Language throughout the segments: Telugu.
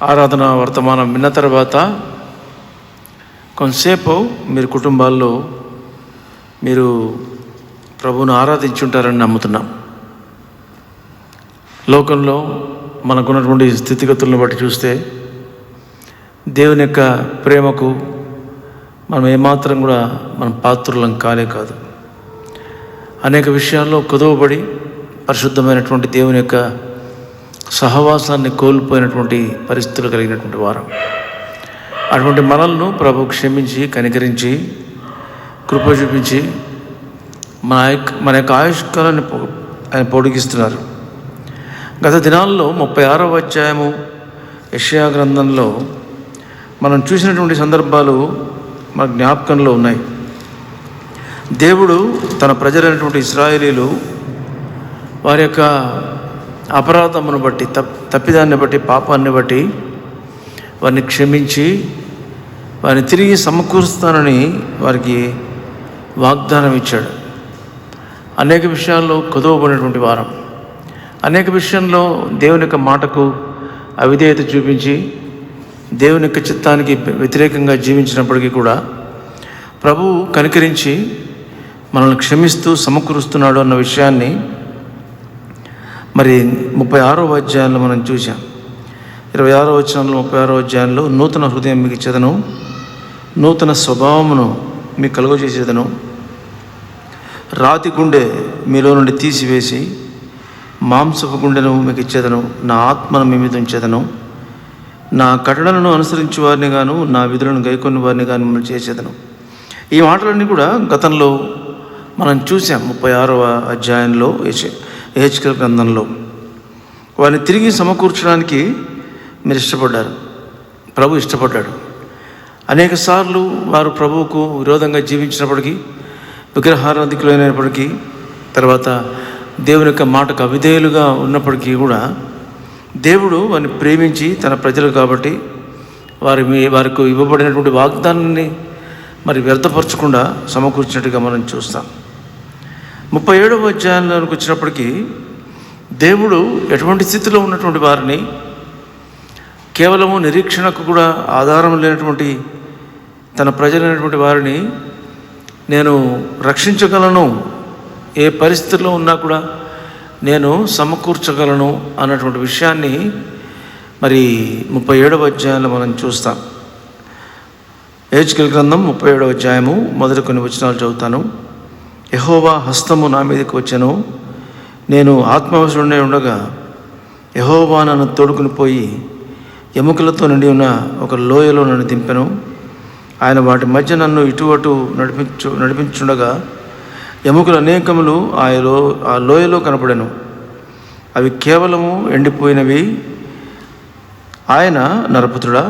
ఆరాధన వర్తమానం విన్న తర్వాత కొంతసేపు మీరు కుటుంబాల్లో మీరు ప్రభువును ఆరాధించుంటారని నమ్ముతున్నాం. లోకంలో మనకున్నటువంటి స్థితిగతులను బట్టి చూస్తే దేవుని యొక్క ప్రేమకు మనం ఏమాత్రం కూడా మనం పాత్రులం కాదు. అనేక విషయాల్లో కుదువబడి పరిశుద్ధమైనటువంటి దేవుని యొక్క సహవాసాన్ని కోల్పోయినటువంటి పరిస్థితులు కలిగినటువంటి వారం. అటువంటి మనల్ని ప్రభు క్షమించి కనికరించి కృప చూపించి మన యొక్క ఆయుష్కాలాన్ని ఆయన పొడిగిస్తున్నారు. గత దినాల్లో 36వ అధ్యాయము యెషయా గ్రంథంలో మనం చూసినటువంటి సందర్భాలు మన జ్ఞాపకంలో ఉన్నాయి. దేవుడు తన ప్రజలైనటువంటి ఇశ్రాయేలీలు వారి యొక్క అపరాధమును బట్టి తప్పిదాన్ని బట్టి పాపాన్ని బట్టి వారిని క్షమించి వారిని తిరిగి సమకూరుస్తానని వారికి వాగ్దానం ఇచ్చాడు. అనేక విషయాల్లో కుదువబడినటువంటి వారం, అనేక విషయంలో దేవుని యొక్క మాటకు అవిధేయత చూపించి దేవుని యొక్క చిత్తానికి వ్యతిరేకంగా జీవించినప్పటికీ కూడా ప్రభువు కనికరించి మనల్ని క్షమిస్తూ సమకూరుస్తున్నాడు అన్న విషయాన్ని మరి 36వ అధ్యాయంలో మనం చూసాం. 26వ వచనంలో 36వ అధ్యాయంలో నూతన హృదయం మీకు ఇచ్చేదను, నూతన స్వభావమును మీకు కలుగజేసేదను, రాతి గుండె మీలో నుండి తీసివేసి మాంసపు గుండెను మీకు ఇచ్చేదను, నా ఆత్మను మీ మీద ఉంచేదను, నా కట్టడలను అనుసరించి వారిని గాను నా విధులను గైకొని వారిని గాను మిమ్మల్ని చేసేదను. ఈ మాటలన్నీ కూడా గతంలో మనం చూసాం. 36వ అధ్యాయంలో యెహెజ్కేలు గ్రంథంలో వారిని తిరిగి సమకూర్చడానికి మీరు ఇష్టపడ్డారు, ప్రభు ఇష్టపడ్డాడు. అనేక సార్లు వారు ప్రభువుకు విరోధంగా జీవించినప్పటికీ, విగ్రహారాధికులైనప్పటికీ, తర్వాత దేవుని యొక్క మాటకు అవిధేయులుగా ఉన్నప్పటికీ కూడా దేవుడు వారిని ప్రేమించి తన ప్రజలు కాబట్టి వారికి ఇవ్వబడినటువంటి వాగ్దానాన్ని మరి వ్యర్థపరచకుండా సమకూర్చినట్టుగా మనం చూస్తాం. 37వ అధ్యాయంలోకి వచ్చినప్పటికీ దేవుడు ఎటువంటి స్థితిలో ఉన్నటువంటి వారిని, కేవలము నిరీక్షణకు కూడా ఆధారం లేనటువంటి తన ప్రజలైనటువంటి వారిని నేను రక్షించగలను, ఏ పరిస్థితుల్లో ఉన్నా కూడా నేను సమకూర్చగలను అన్నటువంటి విషయాన్ని మరి 37వ అధ్యాయంలో మనం చూస్తాం. యెహెజ్కేలు గ్రంథం 37వ అధ్యాయము మొదటి కొన్ని వచనాలు చదువుతాను. యెహోవా హస్తము నా మీదకి వచ్చెను, నేను ఆత్మవశుడై ఉండగా యెహోవా నన్ను తోడుకుని పోయి ఎముకలతో నిండి ఉన్న ఒక లోయలో నన్ను దింపెను. ఆయన వాటి మధ్య నన్ను ఇటు అటు నడిపించుండగా ఎముకలు అనేకములు ఆ లోయలో కనపడెను. అవి కేవలము ఎండిపోయినవి. ఆయన నరపుత్రుడా,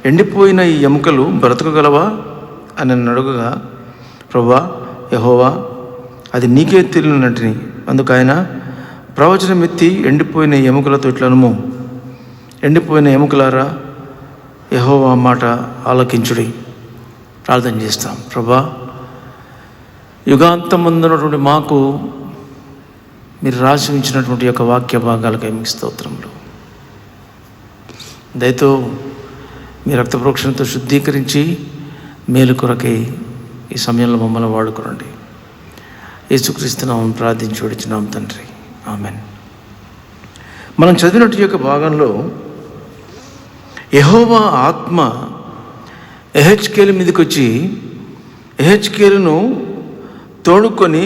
ఎండిపోయిన ఈ ఎముకలు బ్రతకగలవా అని నన్ను అడుగగా, ప్రభువా యెహోవా అది నీకే తెలియనట్టుని. అందుకు ఆయన ప్రవచనం ఎత్తి ఎండిపోయిన ఎముకలతో ఇట్లనుము, ఎండిపోయిన ఎముకలారా యెహోవా మాట ఆలకించుడి. ప్రార్థన చేస్తాం. ప్రభువా, యుగాంతం ముందున్నటువంటి మాకు మీరు రాసి ఉంచినటువంటి యొక్క వాక్య భాగాలకై మీకు స్తోత్రములు. దయతో మీ రక్త ప్రోక్షణతో శుద్ధీకరించి మేలు కొరకై ఈ సమయంలో మమ్మల్ని వాడుకోనండి. యేసుక్రీస్తునామమున ప్రార్థించి విడిచినాం తండ్రి, ఆమెన్. మనం చదివినట్టు యొక్క భాగంలో యెహోవా ఆత్మ యెహెజ్కేలు మీదకి వచ్చి యెహెజ్కేలును తోడుకొని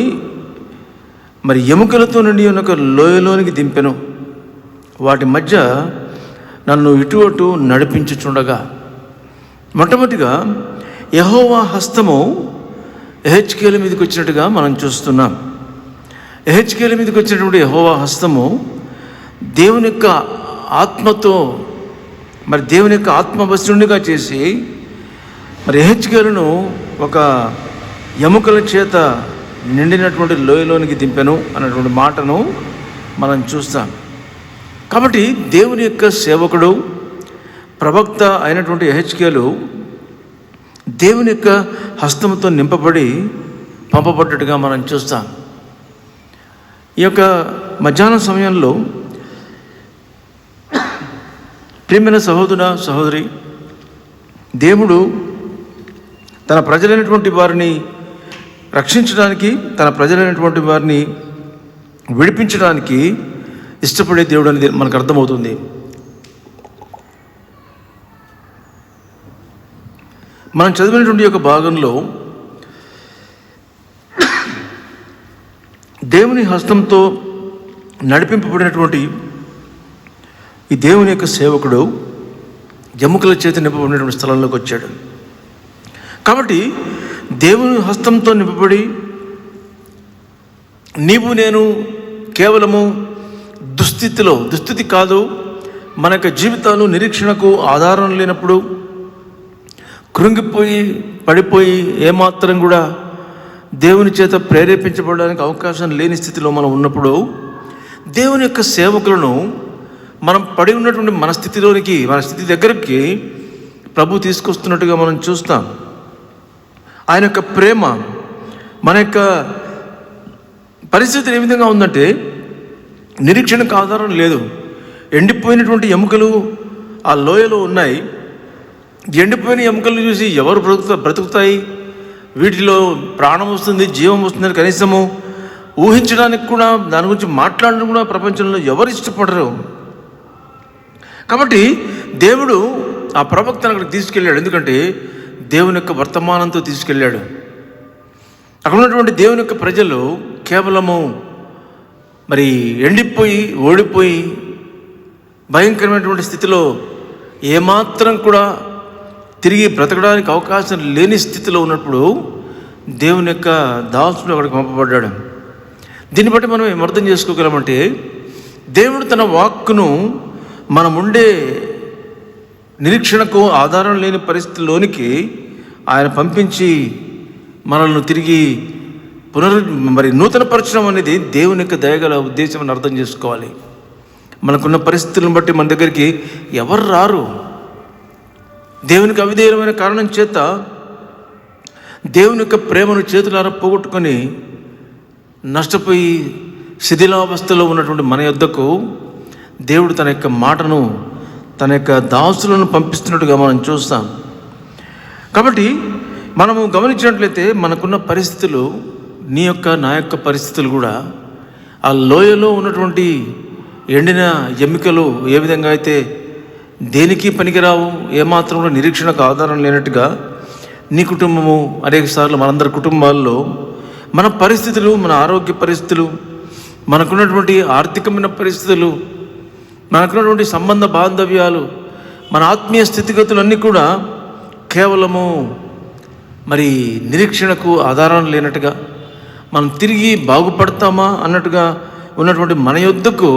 మరి ఎముకలతో నుండి ఉన్న ఒక లోయలోనికి దింపెను. వాటి మధ్య నన్ను ఇటు అటు నడిపించుచుండగా, మొట్టమొదటిగా యెహోవా హస్తము యెహెజ్కేలు మీదకి వచ్చినట్టుగా మనం చూస్తున్నాం. యెహెజ్కేలు మీదకి వచ్చినటువంటి యెహోవా హస్తము దేవుని యొక్క ఆత్మతో మరి దేవుని యొక్క ఆత్మవశునిగా చేసి మరి యెహెజ్కేలును ఒక ఎముకల చేత నిండినటువంటి లోయలోనికి దింపెను అన్నటువంటి మాటను మనం చూస్తాం. కాబట్టి దేవుని యొక్క సేవకుడు ప్రవక్త అయినటువంటి యెహెజ్కేలు దేవుని యొక్క హస్తముతో నింపబడి పంపబడ్డట్టుగా మనం చూస్తాం. ఈ యొక్క మధ్యాహ్నం సమయంలో ప్రియమైన సహోదర సహోదరి, దేవుడు తన ప్రజలైనటువంటి వారిని రక్షించడానికి, తన ప్రజలైనటువంటి వారిని విడిపించడానికి ఇష్టపడే దేవుడు అనేది మనకు అర్థమవుతుంది. మనం చదివినటువంటి యొక్క భాగంలో దేవుని హస్తంతో నడిపింపబడినటువంటి ఈ దేవుని యొక్క సేవకుడు ఎముకల చేత నింపబడినటువంటి స్థలంలోకి వచ్చాడు. కాబట్టి దేవుని హస్తంతో నింపబడి నీవు నేను కేవలము దుస్థితి కాదు, మన యొక్క జీవితాలు నిరీక్షణకు ఆధారం లేనప్పుడు, కృంగిపోయి పడిపోయి ఏమాత్రం కూడా దేవుని చేత ప్రేరేపించబడడానికి అవకాశం లేని స్థితిలో మనం ఉన్నప్పుడు దేవుని యొక్క సేవకులను మనం పడి ఉన్నటువంటి మన స్థితిలోనికి, మన స్థితి దగ్గరికి ప్రభు తీసుకొస్తున్నట్టుగా మనం చూస్తాం. ఆయన యొక్క ప్రేమ, మన యొక్క పరిస్థితి ఏ విధంగా ఉందంటే నిరీక్షణకు ఆధారం లేదు. ఎండిపోయినటువంటి ఎముకలు ఆ లోయలో ఉన్నాయి. ఎండిపోయిన ఎముకలను చూసి ఎవరు బ్రతుకుతాయి, వీటిలో ప్రాణం వస్తుంది, జీవం వస్తుందని కనీసము ఊహించడానికి కూడా, దాని గురించి మాట్లాడడం కూడా ప్రపంచంలో ఎవరు ఇష్టపడరు. కాబట్టి దేవుడు ఆ ప్రవక్తను అక్కడికి తీసుకెళ్ళాడు. ఎందుకంటే దేవుని యొక్క వర్తమానంతో తీసుకెళ్ళాడు. అక్కడ ఉన్నటువంటి దేవుని యొక్క ప్రజలు కేవలము మరి ఎండిపోయి ఓడిపోయి భయంకరమైనటువంటి స్థితిలో ఏమాత్రం కూడా తిరిగి బ్రతకడానికి అవకాశం లేని స్థితిలో ఉన్నప్పుడు దేవుని యొక్క దాసుడు అక్కడికి పంపబడ్డాడు. దీన్ని బట్టి మనం ఏం అర్థం చేసుకోగలమంటే దేవుడు తన వాక్కును మనముండే నిరీక్షణకు ఆధారం లేని పరిస్థితిలోనికి ఆయన పంపించి మనల్ని తిరిగి నూతనపరచడం అనేది దేవుని యొక్క దయగల ఉద్దేశం అని అర్థం చేసుకోవాలి. మనకున్న పరిస్థితులను బట్టి మన దగ్గరికి ఎవరు రారు. దేవునికి అవిధేయమైన కారణం చేత దేవుని యొక్క ప్రేమను చేతులారా పోగొట్టుకొని నష్టపోయి శిథిలావస్థలో ఉన్నటువంటి మన యొద్దకు దేవుడు తన యొక్క మాటను, తన యొక్క దాసులను పంపిస్తున్నట్టుగా మనం చూస్తాం. కాబట్టి మనము గమనించినట్లయితే మనకున్న పరిస్థితులు, నీ యొక్క నా యొక్క పరిస్థితులు కూడా ఆ లోయలో ఉన్నటువంటి ఎండిన ఎముకలు ఏ విధంగా అయితే దేనికి పనికిరావు, ఏమాత్రం కూడా నిరీక్షణకు ఆధారం లేనట్టుగా నీ కుటుంబము, అనేకసార్లు మనందరి కుటుంబాల్లో మన పరిస్థితులు, మన ఆరోగ్య పరిస్థితులు, మనకున్నటువంటి ఆర్థికమైన పరిస్థితులు, మనకున్నటువంటి సంబంధ బాంధవ్యాలు, మన ఆత్మీయ స్థితిగతులన్నీ కూడా కేవలము నిరీక్షణకు ఆధారం లేనట్టుగా, మనం తిరిగి బాగుపడతామా అన్నట్టుగా ఉన్నటువంటి మన యొద్దకు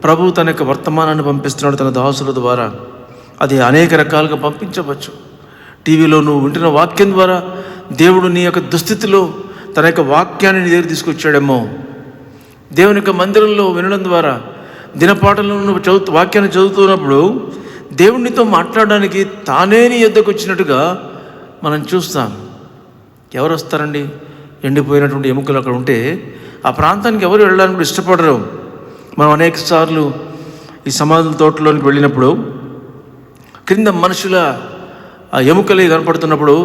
ప్రభు తన యొక్క వర్తమానాన్ని పంపిస్తున్నాడు తన దాసుల ద్వారా. అది అనేక రకాలుగా పంపించవచ్చు. టీవీలో నువ్వు వింటున్న వాక్యం ద్వారా దేవుడు నీ యొక్క దుస్థితిలో తన యొక్క వాక్యాన్ని నీ దగ్గర తీసుకొచ్చాడేమో. దేవుని యొక్క మందిరంలో వినడం ద్వారా, దినపాటలను నువ్వు వాక్యాన్ని చదువుతున్నప్పుడు దేవునితో మాట్లాడడానికి తానే నీ యొద్దకు వచ్చినట్టుగా మనం చూస్తాం. ఎవరు వస్తారండి? ఎండిపోయినటువంటి ఎముకలు అక్కడ ఉంటే ఆ ప్రాంతానికి ఎవరు వెళ్ళడానికి కూడా ఇష్టపడరు. మనం అనేక సార్లు ఈ సమాధుల తోటలోనికి వెళ్ళినప్పుడు క్రింద మనుషుల ఆ ఎముకలు కనపడుతున్నప్పుడు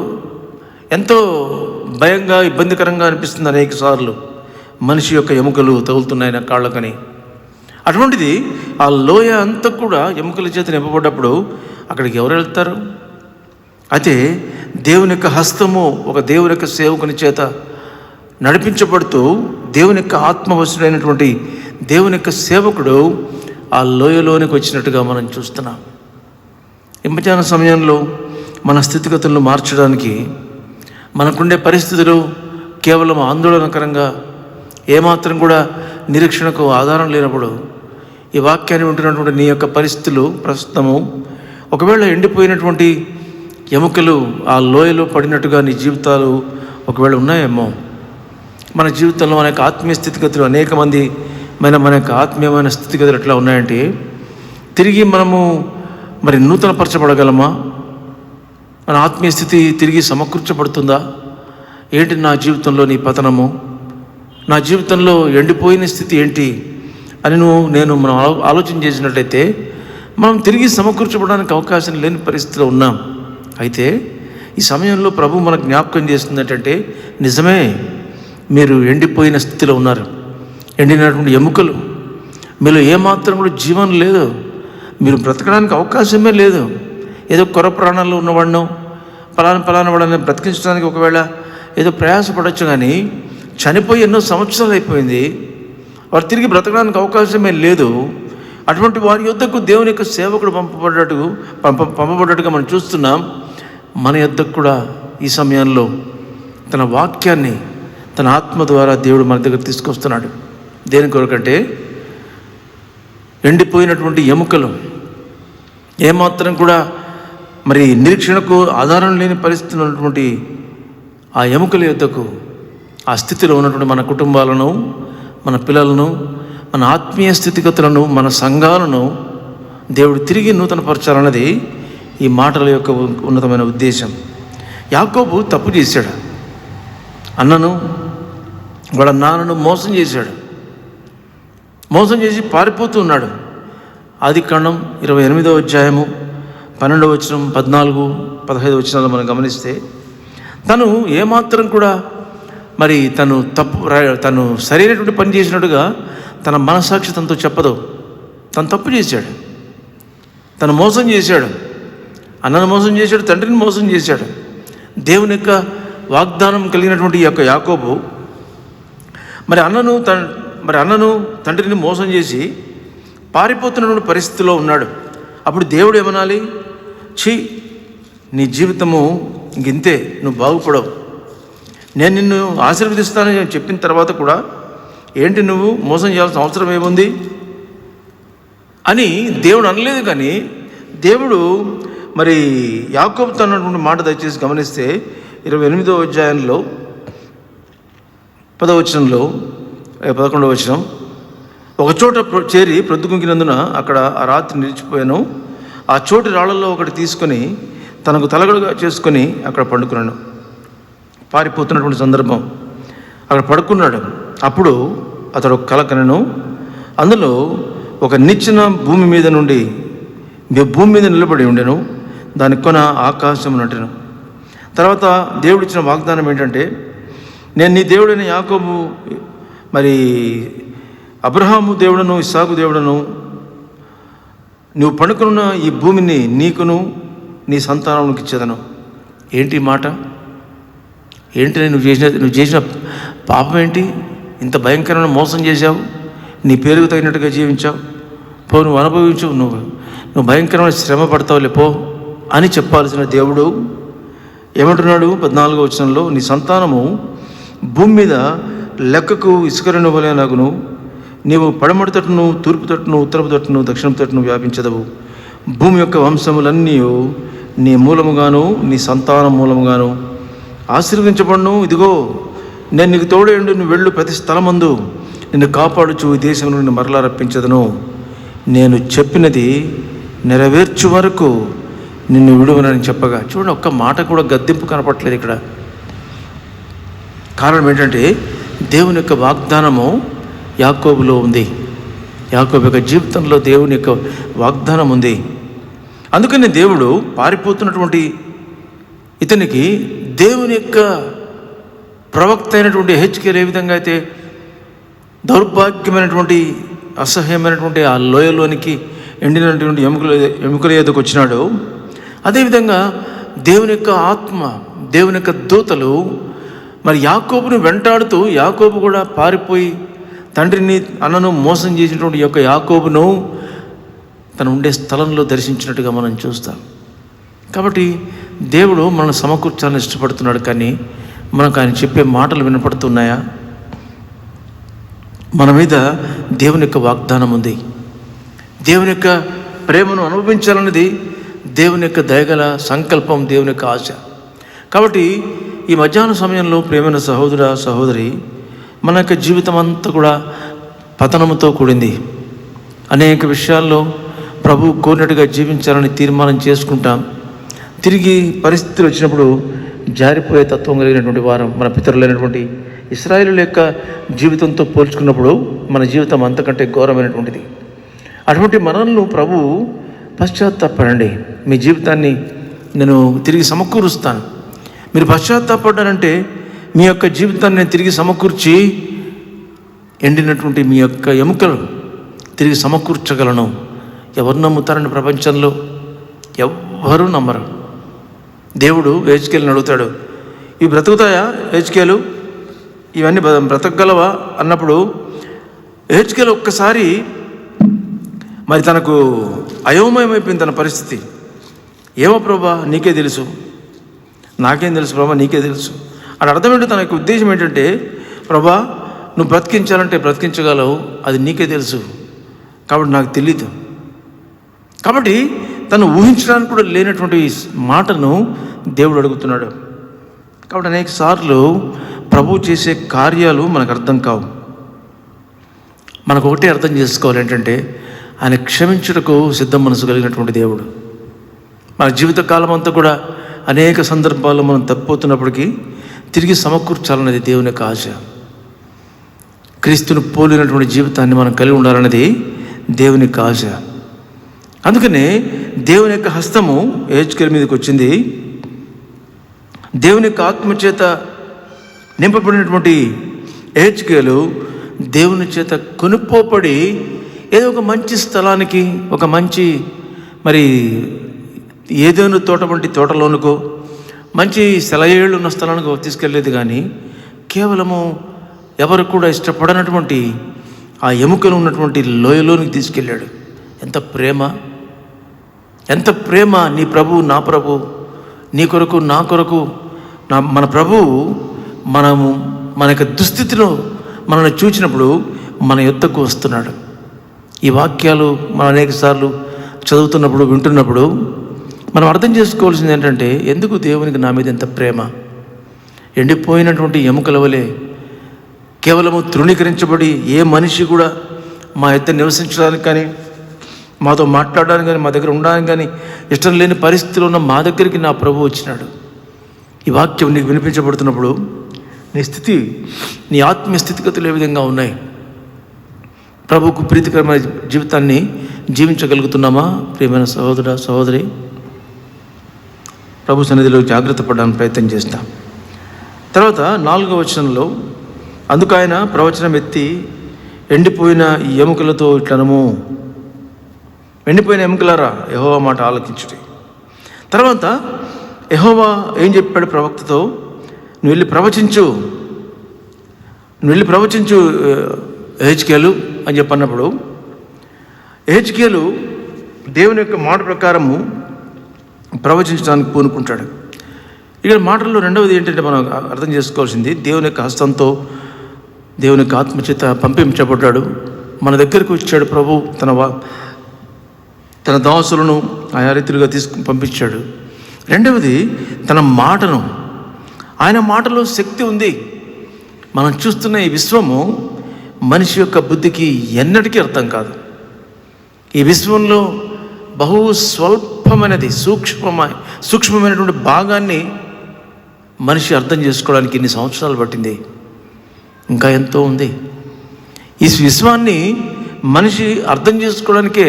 ఎంతో భయంగా, ఇబ్బందికరంగా అనిపిస్తుంది. అనేక సార్లు మనిషి యొక్క ఎముకలు తగులుతున్నాయి నా కాళ్ళకని. అటువంటిది ఆ లోయ అంతా కూడా ఎముకల చేత నింపబడ్డప్పుడు అక్కడికి ఎవరు వెళ్తారు? అయితే దేవుని యొక్క హస్తము ఒక దేవుని యొక్క సేవకుని చేత నడిపించబడుతూ దేవుని యొక్క ఆత్మవశుడైనటువంటి దేవుని యొక్క సేవకుడు ఆ లోయలోనికి వచ్చినట్టుగా మనం చూస్తున్నాం. ఈ మధ్యాహ్న సమయంలో మన స్థితిగతులను మార్చడానికి, మనకుండే పరిస్థితులు కేవలం ఆందోళనకరంగా, ఏమాత్రం కూడా నిరీక్షణకు ఆధారం లేనప్పుడు ఈ వాక్యాన్ని వింటున్నటువంటి నీ యొక్క పరిస్థితులు ప్రస్తుతము ఒకవేళ ఎండిపోయినటువంటి ఎముకలు ఆ లోయలో పడినట్టుగా నీ జీవితాలు ఒకవేళ ఉన్నాయేమో. మన జీవితంలో మన యొక్క ఆత్మీయ స్థితిగతులు అనేక మంది మన యొక్క ఆత్మీయమైన స్థితిగతులు ఎట్లా ఉన్నాయంటే తిరిగి మనము నూతనపరచబడగలమా? మన ఆత్మీయ స్థితి తిరిగి సమకూర్చబడుతుందా? ఏంటి నా జీవితంలో నీ పతనము, నా జీవితంలో ఎండిపోయిన స్థితి ఏంటి అని మనం ఆలోచన చేసినట్లయితే మనం తిరిగి సమకూర్చబడడానికి అవకాశం లేని పరిస్థితిలో ఉన్నాం. అయితే ఈ సమయంలో ప్రభు మనకు జ్ఞాపకం చేస్తుంది ఏంటంటే, నిజమే, మీరు ఎండిపోయిన స్థితిలో ఉన్నారు, ఎండినటువంటి ఎముకలు, మీలో ఏమాత్రం కూడా జీవం లేదు, మీరు బ్రతకడానికి అవకాశమే లేదు. ఏదో కొర ప్రాణాల్లో ఉన్నవాడినో పలానా వాడిని బ్రతికించడానికి ఒకవేళ ఏదో ప్రయాసపడవచ్చు, కానీ చనిపోయి ఎన్నో సంవత్సరాలు అయిపోయింది, వారు తిరిగి బ్రతకడానికి అవకాశమే లేదు. అటువంటి వారి యొద్దకు దేవుని యొక్క సేవకుడు పంపబడ్డట్టుగా మనం చూస్తున్నాం. మన యొద్దకు కూడా ఈ సమయంలో తన వాక్యాన్ని తన ఆత్మ ద్వారా దేవుడు మన దగ్గర తీసుకొస్తున్నాడు. దేని కొరకంటే, ఎండిపోయినటువంటి ఎముకలు, ఏమాత్రం కూడా మరి నిరీక్షణకు ఆధారం లేని పరిస్థితులు ఉన్నటువంటి ఆ ఎముకల యొద్దకు, ఆ స్థితిలో ఉన్నటువంటి మన కుటుంబాలను, మన పిల్లలను, మన ఆత్మీయ స్థితిగతులను, మన సంఘాలను దేవుడు తిరిగి నూతనపరచాలన్నది ఈ మాటల యొక్క ఉన్నతమైన ఉద్దేశం. యాకోబు తప్పు చేశాడు, అన్నను వాళ్ళ నాన్నను మోసం చేశాడు, మోసం చేసి పారిపోతూ ఉన్నాడు. ఆదికాండం 28వ అధ్యాయము 12వ వచనం, 14, 15 వచనాలు మనం గమనిస్తే, తను ఏమాత్రం కూడా మరి తను సరైనటువంటి పని చేసినట్టుగా తన మనసాక్షి తనతో చెప్పదు. తను తప్పు చేశాడు, తను మోసం చేశాడు, అన్నను మోసం చేశాడు, తండ్రిని మోసం చేశాడు. దేవుని యొక్క వాగ్దానం కలిగినటువంటి ఈ యొక్క యాకోబు మరి అన్నను తండ్రిని మోసం చేసి పారిపోతున్నటువంటి పరిస్థితిలో ఉన్నాడు. అప్పుడు దేవుడు ఏమనాలి? నీ జీవితము ఇంతే, నువ్వు బాగుపడవు, నేను నిన్ను ఆశీర్వదిస్తానని చెప్పిన తర్వాత కూడా ఏంటి నువ్వు మోసం చేయాల్సిన అవసరం ఏముంది అని దేవుడు అనలేదు. కానీ దేవుడు మరి యాకోబుతో అన్నటువంటి మాట దయచేసి గమనిస్తే 28వ అధ్యాయంలో 10వ వచనంలో 11వ వచనం, ఒకచోట చేరి ప్రొద్దుకుంకినందున అక్కడ ఆ రాత్రి నిలిచిపోయాను. ఆ చోటి రాళ్లలో ఒకటి తీసుకొని తనకు తలగడుగా చేసుకొని అక్కడ పండుకున్నాను. పారిపోతున్నటువంటి సందర్భం, అక్కడ పడుకున్నాడు. అప్పుడు అతడు కల కనెను. అందులో ఒక నిచ్చెన భూమి మీద నిలబడి ఉండెను, దాని కొన ఆకాశం నటెను. తర్వాత దేవుడిచ్చిన వాగ్దానం ఏంటంటే, నేను నీ దేవుడైన యాకోబు మరి అబ్రహాము దేవుడను ఇస్సాకు దేవుడను, నువ్వు పండుకున్న ఈ భూమిని నీకును నీ సంతానానికి ఇచ్చేదను. ఏంటి మాట? ఏంటి నువ్వు చేసిన పాపం ఏంటి? ఇంత భయంకరమైన మోసం చేశావు, నీ పేరుకు తగినట్టుగా జీవించావు, నువ్వు అనుభవించు, నువ్వు భయంకరమైన శ్రమ పడతావులే అని చెప్పాల్సిన దేవుడు ఏమంటున్నాడు? 14వ వచనంలో, నీ సంతానము భూమి మీద లెక్కకు ఇసుకరను వలెనగును, నీవు పడమటి తట్టును, తూర్పు తట్టును, ఉత్తరపు తట్టును, దక్షిణపు తట్టును వ్యాపించదవు. భూమి యొక్క వంశములన్నీ నీ మూలముగాను నీ సంతానం మూలముగాను ఆశీర్వదించబడును. ఇదిగో నేను నీకు తోడేండు, నువ్వు వెళ్ళు, ప్రతి స్థలమందు నిన్ను కాపాడుచు ఈ దేశంలో నిన్ను మరలా రప్పించదను. నేను చెప్పినది నెరవేర్చు వరకు నిన్ను విడువనని చెప్పగా. చూడండి, ఒక్క మాట కూడా గద్దింపు కనపట్లేదు ఇక్కడ. కారణం ఏంటంటే, దేవుని యొక్క వాగ్దానము యాకోబులో ఉంది. యాకోబు యొక్క జీవితంలో దేవుని యొక్క వాగ్దానం ఉంది. అందుకని దేవుడు పారిపోతున్నటువంటి ఇతనికి దేవుని యొక్క ప్రవక్త అయినటువంటి హెచ్కేల్ ఏ విధంగా అయితే దౌర్భాగ్యమైనటువంటి అసహ్యమైనటువంటి ఆ లోయలోనికి ఎండినటువంటి ఎముకల ఎదుకు వచ్చినాడు, అదేవిధంగా దేవుని యొక్క ఆత్మ, దేవుని యొక్క దూతలు మరి యాకోబును వెంటాడుతూ, యాకోబు కూడా పారిపోయి తండ్రిని అన్నను మోసం చేసినటువంటి యొక్క యాకోబును తను ఉండే స్థలంలో దర్శించినట్టుగా మనం చూస్తాం. కాబట్టి దేవుడు మనల్ని సమకూర్చాలని ఇష్టపడుతున్నాడు, కానీ మనకు ఆయన చెప్పే మాటలు వినపడుతున్నాయా? మన మీద దేవుని యొక్క వాగ్దానం ఉంది. దేవుని యొక్క ప్రేమను అనుభవించాలన్నది దేవుని యొక్క దయగల సంకల్పం, దేవుని యొక్క ఆశ. కాబట్టి ఈ మధ్యాహ్న సమయంలో ప్రేమైన సహోదర సహోదరి, మన యొక్క జీవితం అంతా కూడా పతనముతో కూడింది. అనేక విషయాల్లో ప్రభు కోరినట్టుగా జీవించాలని తీర్మానం చేసుకుంటాం. తిరిగి పరిస్థితులు వచ్చినప్పుడు జారిపోయే తత్వం కలిగినటువంటి వారం మన పితరులైనటువంటి ఇశ్రాయేలు యొక్క జీవితంతో పోల్చుకున్నప్పుడు మన జీవితం అంతకంటే ఘోరమైనటువంటిది. అటువంటి మనల్ని ప్రభు పశ్చాత్తాపడండి, మీ జీవితాన్ని నేను తిరిగి సమకూరుస్తాను. మీరు పశ్చాత్తాపడ్డారంటే మీ యొక్క జీవితాన్ని నేను తిరిగి సమకూర్చి ఎండినటువంటి మీ యొక్క ఎముకలు తిరిగి సమకూర్చగలను. ఎవరు నమ్ముతారండి ప్రపంచంలో? ఎవ్వరూ నమ్మరు. దేవుడు హెజ్కేలుని అడుగుతాడు, ఇవి బ్రతుకుతాయా హెజ్కేలు, ఇవన్నీ బ్రతకగలవా అన్నప్పుడు హెజ్కేలు ఒక్కసారి మరి తనకు అయోమయమైపోయింది తన పరిస్థితి. ఏమో ప్రభా నీకే తెలుసు, నాకేం తెలుసు ప్రభా, నీకే తెలుసు అని అర్థం ఏంటో. తన యొక్క ఉద్దేశం ఏంటంటే, ప్రభా నువ్వు బ్రతికించాలంటే బ్రతికించగలవు, అది నీకే తెలుసు, కాబట్టి నాకు తెలీదు. కాబట్టి తను ఊహించడానికి కూడా లేనటువంటి మాటను దేవుడు అడుగుతున్నాడు. కాబట్టి అనేక సార్లు ప్రభువు చేసే కార్యాలు మనకు అర్థం కావు. మనకు ఒకటే అర్థం చేసుకోవాలి ఏంటంటే, ఆయన క్షమించుటకు సిద్ధం మనసు కలిగినటువంటి దేవుడు. మన జీవితకాలం అంతా కూడా అనేక సందర్భాల్లో మనం తప్పిపోతున్నప్పటికీ తిరిగి సమకూర్చాలన్నది దేవుని యొక్క ఆశ. క్రీస్తును పోలినటువంటి జీవితాన్ని మనం కలిగి ఉండాలన్నది దేవుని యొక్క ఆశ. అందుకనే దేవుని యొక్క హస్తము హెజ్కేలు మీదకి వచ్చింది. దేవుని యొక్క ఆత్మచేత నింపబడినటువంటి హెజ్కేలు దేవుని చేత కొనుక్కోబడి ఏదో ఒక మంచి స్థలానికి, ఒక మంచి మరి ఏదైనా తోట వంటి తోటలోనికో మంచి సెలయేళ్ళు ఉన్న స్థలానికి తీసుకెళ్ళలేదు. కానీ కేవలము ఎవరు కూడా ఇష్టపడనటువంటి ఆ ఎముకలు ఉన్నటువంటి లోయలోనికి తీసుకెళ్ళాడు. ఎంత ప్రేమ, ఎంత ప్రేమ! నీ ప్రభు, నా ప్రభు, నీ కొరకు, నా కొరకు, మన ప్రభువు మన యొక్క దుస్థితిలో మనల్ని చూచినప్పుడు మన యొద్దకు వస్తున్నాడు. ఈ వాక్యాలు మనం అనేక సార్లు చదువుతున్నప్పుడు, వింటున్నప్పుడు మనం అర్థం చేసుకోవాల్సింది ఏంటంటే, ఎందుకు దేవునికి నా మీద ఎంత ప్రేమ. ఎండిపోయినటువంటి ఎముకల వలె కేవలము తృణీకరించబడి ఏ మనిషి కూడా మా యొద్ద నివసించడానికి కానీ, మాతో మాట్లాడడానికి కానీ, మా దగ్గర ఉండడానికి కానీ ఇష్టం లేని పరిస్థితిలో ఉన్న మా దగ్గరికి నా ప్రభు వచ్చినాడు. ఈ వాక్యం నీకు వినిపించబడుతున్నప్పుడు నీ స్థితి, నీ ఆత్మీయ స్థితిగతులు ఏ విధంగా ఉన్నాయి? ప్రభువుకు ప్రీతికరమైన జీవితాన్ని జీవించగలుగుతున్నామా? ప్రియమైన సహోదర, సహోదరి, ప్రభు సన్నిధిలో జాగ్రత్త పడడానికి ప్రయత్నం చేస్తాం. తర్వాత 4వ వచనంలో, అందుకు ఆయన ప్రవచనం ఎత్తి ఎండిపోయిన ఈ ఎముకలతో ఇట్లనము, ఎండిపోయిన ఎముకలారా యెహోవా మాట ఆలకించుడి. తర్వాత యెహోవా ఏం చెప్పాడు ప్రవక్తతో? నువ్వు వెళ్ళి ప్రవచించు హెజ్కేలు అని చెప్పన్నప్పుడు హెజ్కేలు దేవుని యొక్క మాట ప్రకారము ప్రవచించడానికి పూనుకుంటాడు. ఇక్కడ మాటల్లో రెండవది ఏంటంటే మనం అర్థం చేసుకోవాల్సింది, దేవుని యొక్క హస్తంతో, దేవుని యొక్క ఆత్మచేత పంపించబడ్డాడు. మన దగ్గరకు వచ్చాడు ప్రభు, తన దాసులను ఆయా రీతిలుగా పంపించాడు. రెండవది తన మాటను, ఆయన మాటలో శక్తి ఉంది. మనం చూస్తున్న ఈ విశ్వము మనిషి యొక్క బుద్ధికి ఎన్నటికీ అర్థం కాదు. ఈ విశ్వంలో బహు స్వల్పమైనది, సూక్ష్మమైనటువంటి భాగాన్ని మనిషి అర్థం చేసుకోవడానికి ఇన్ని సంవత్సరాలు పట్టింది. ఇంకా ఎంతో ఉంది. ఈ విశ్వాన్ని మనిషి అర్థం చేసుకోవడానికే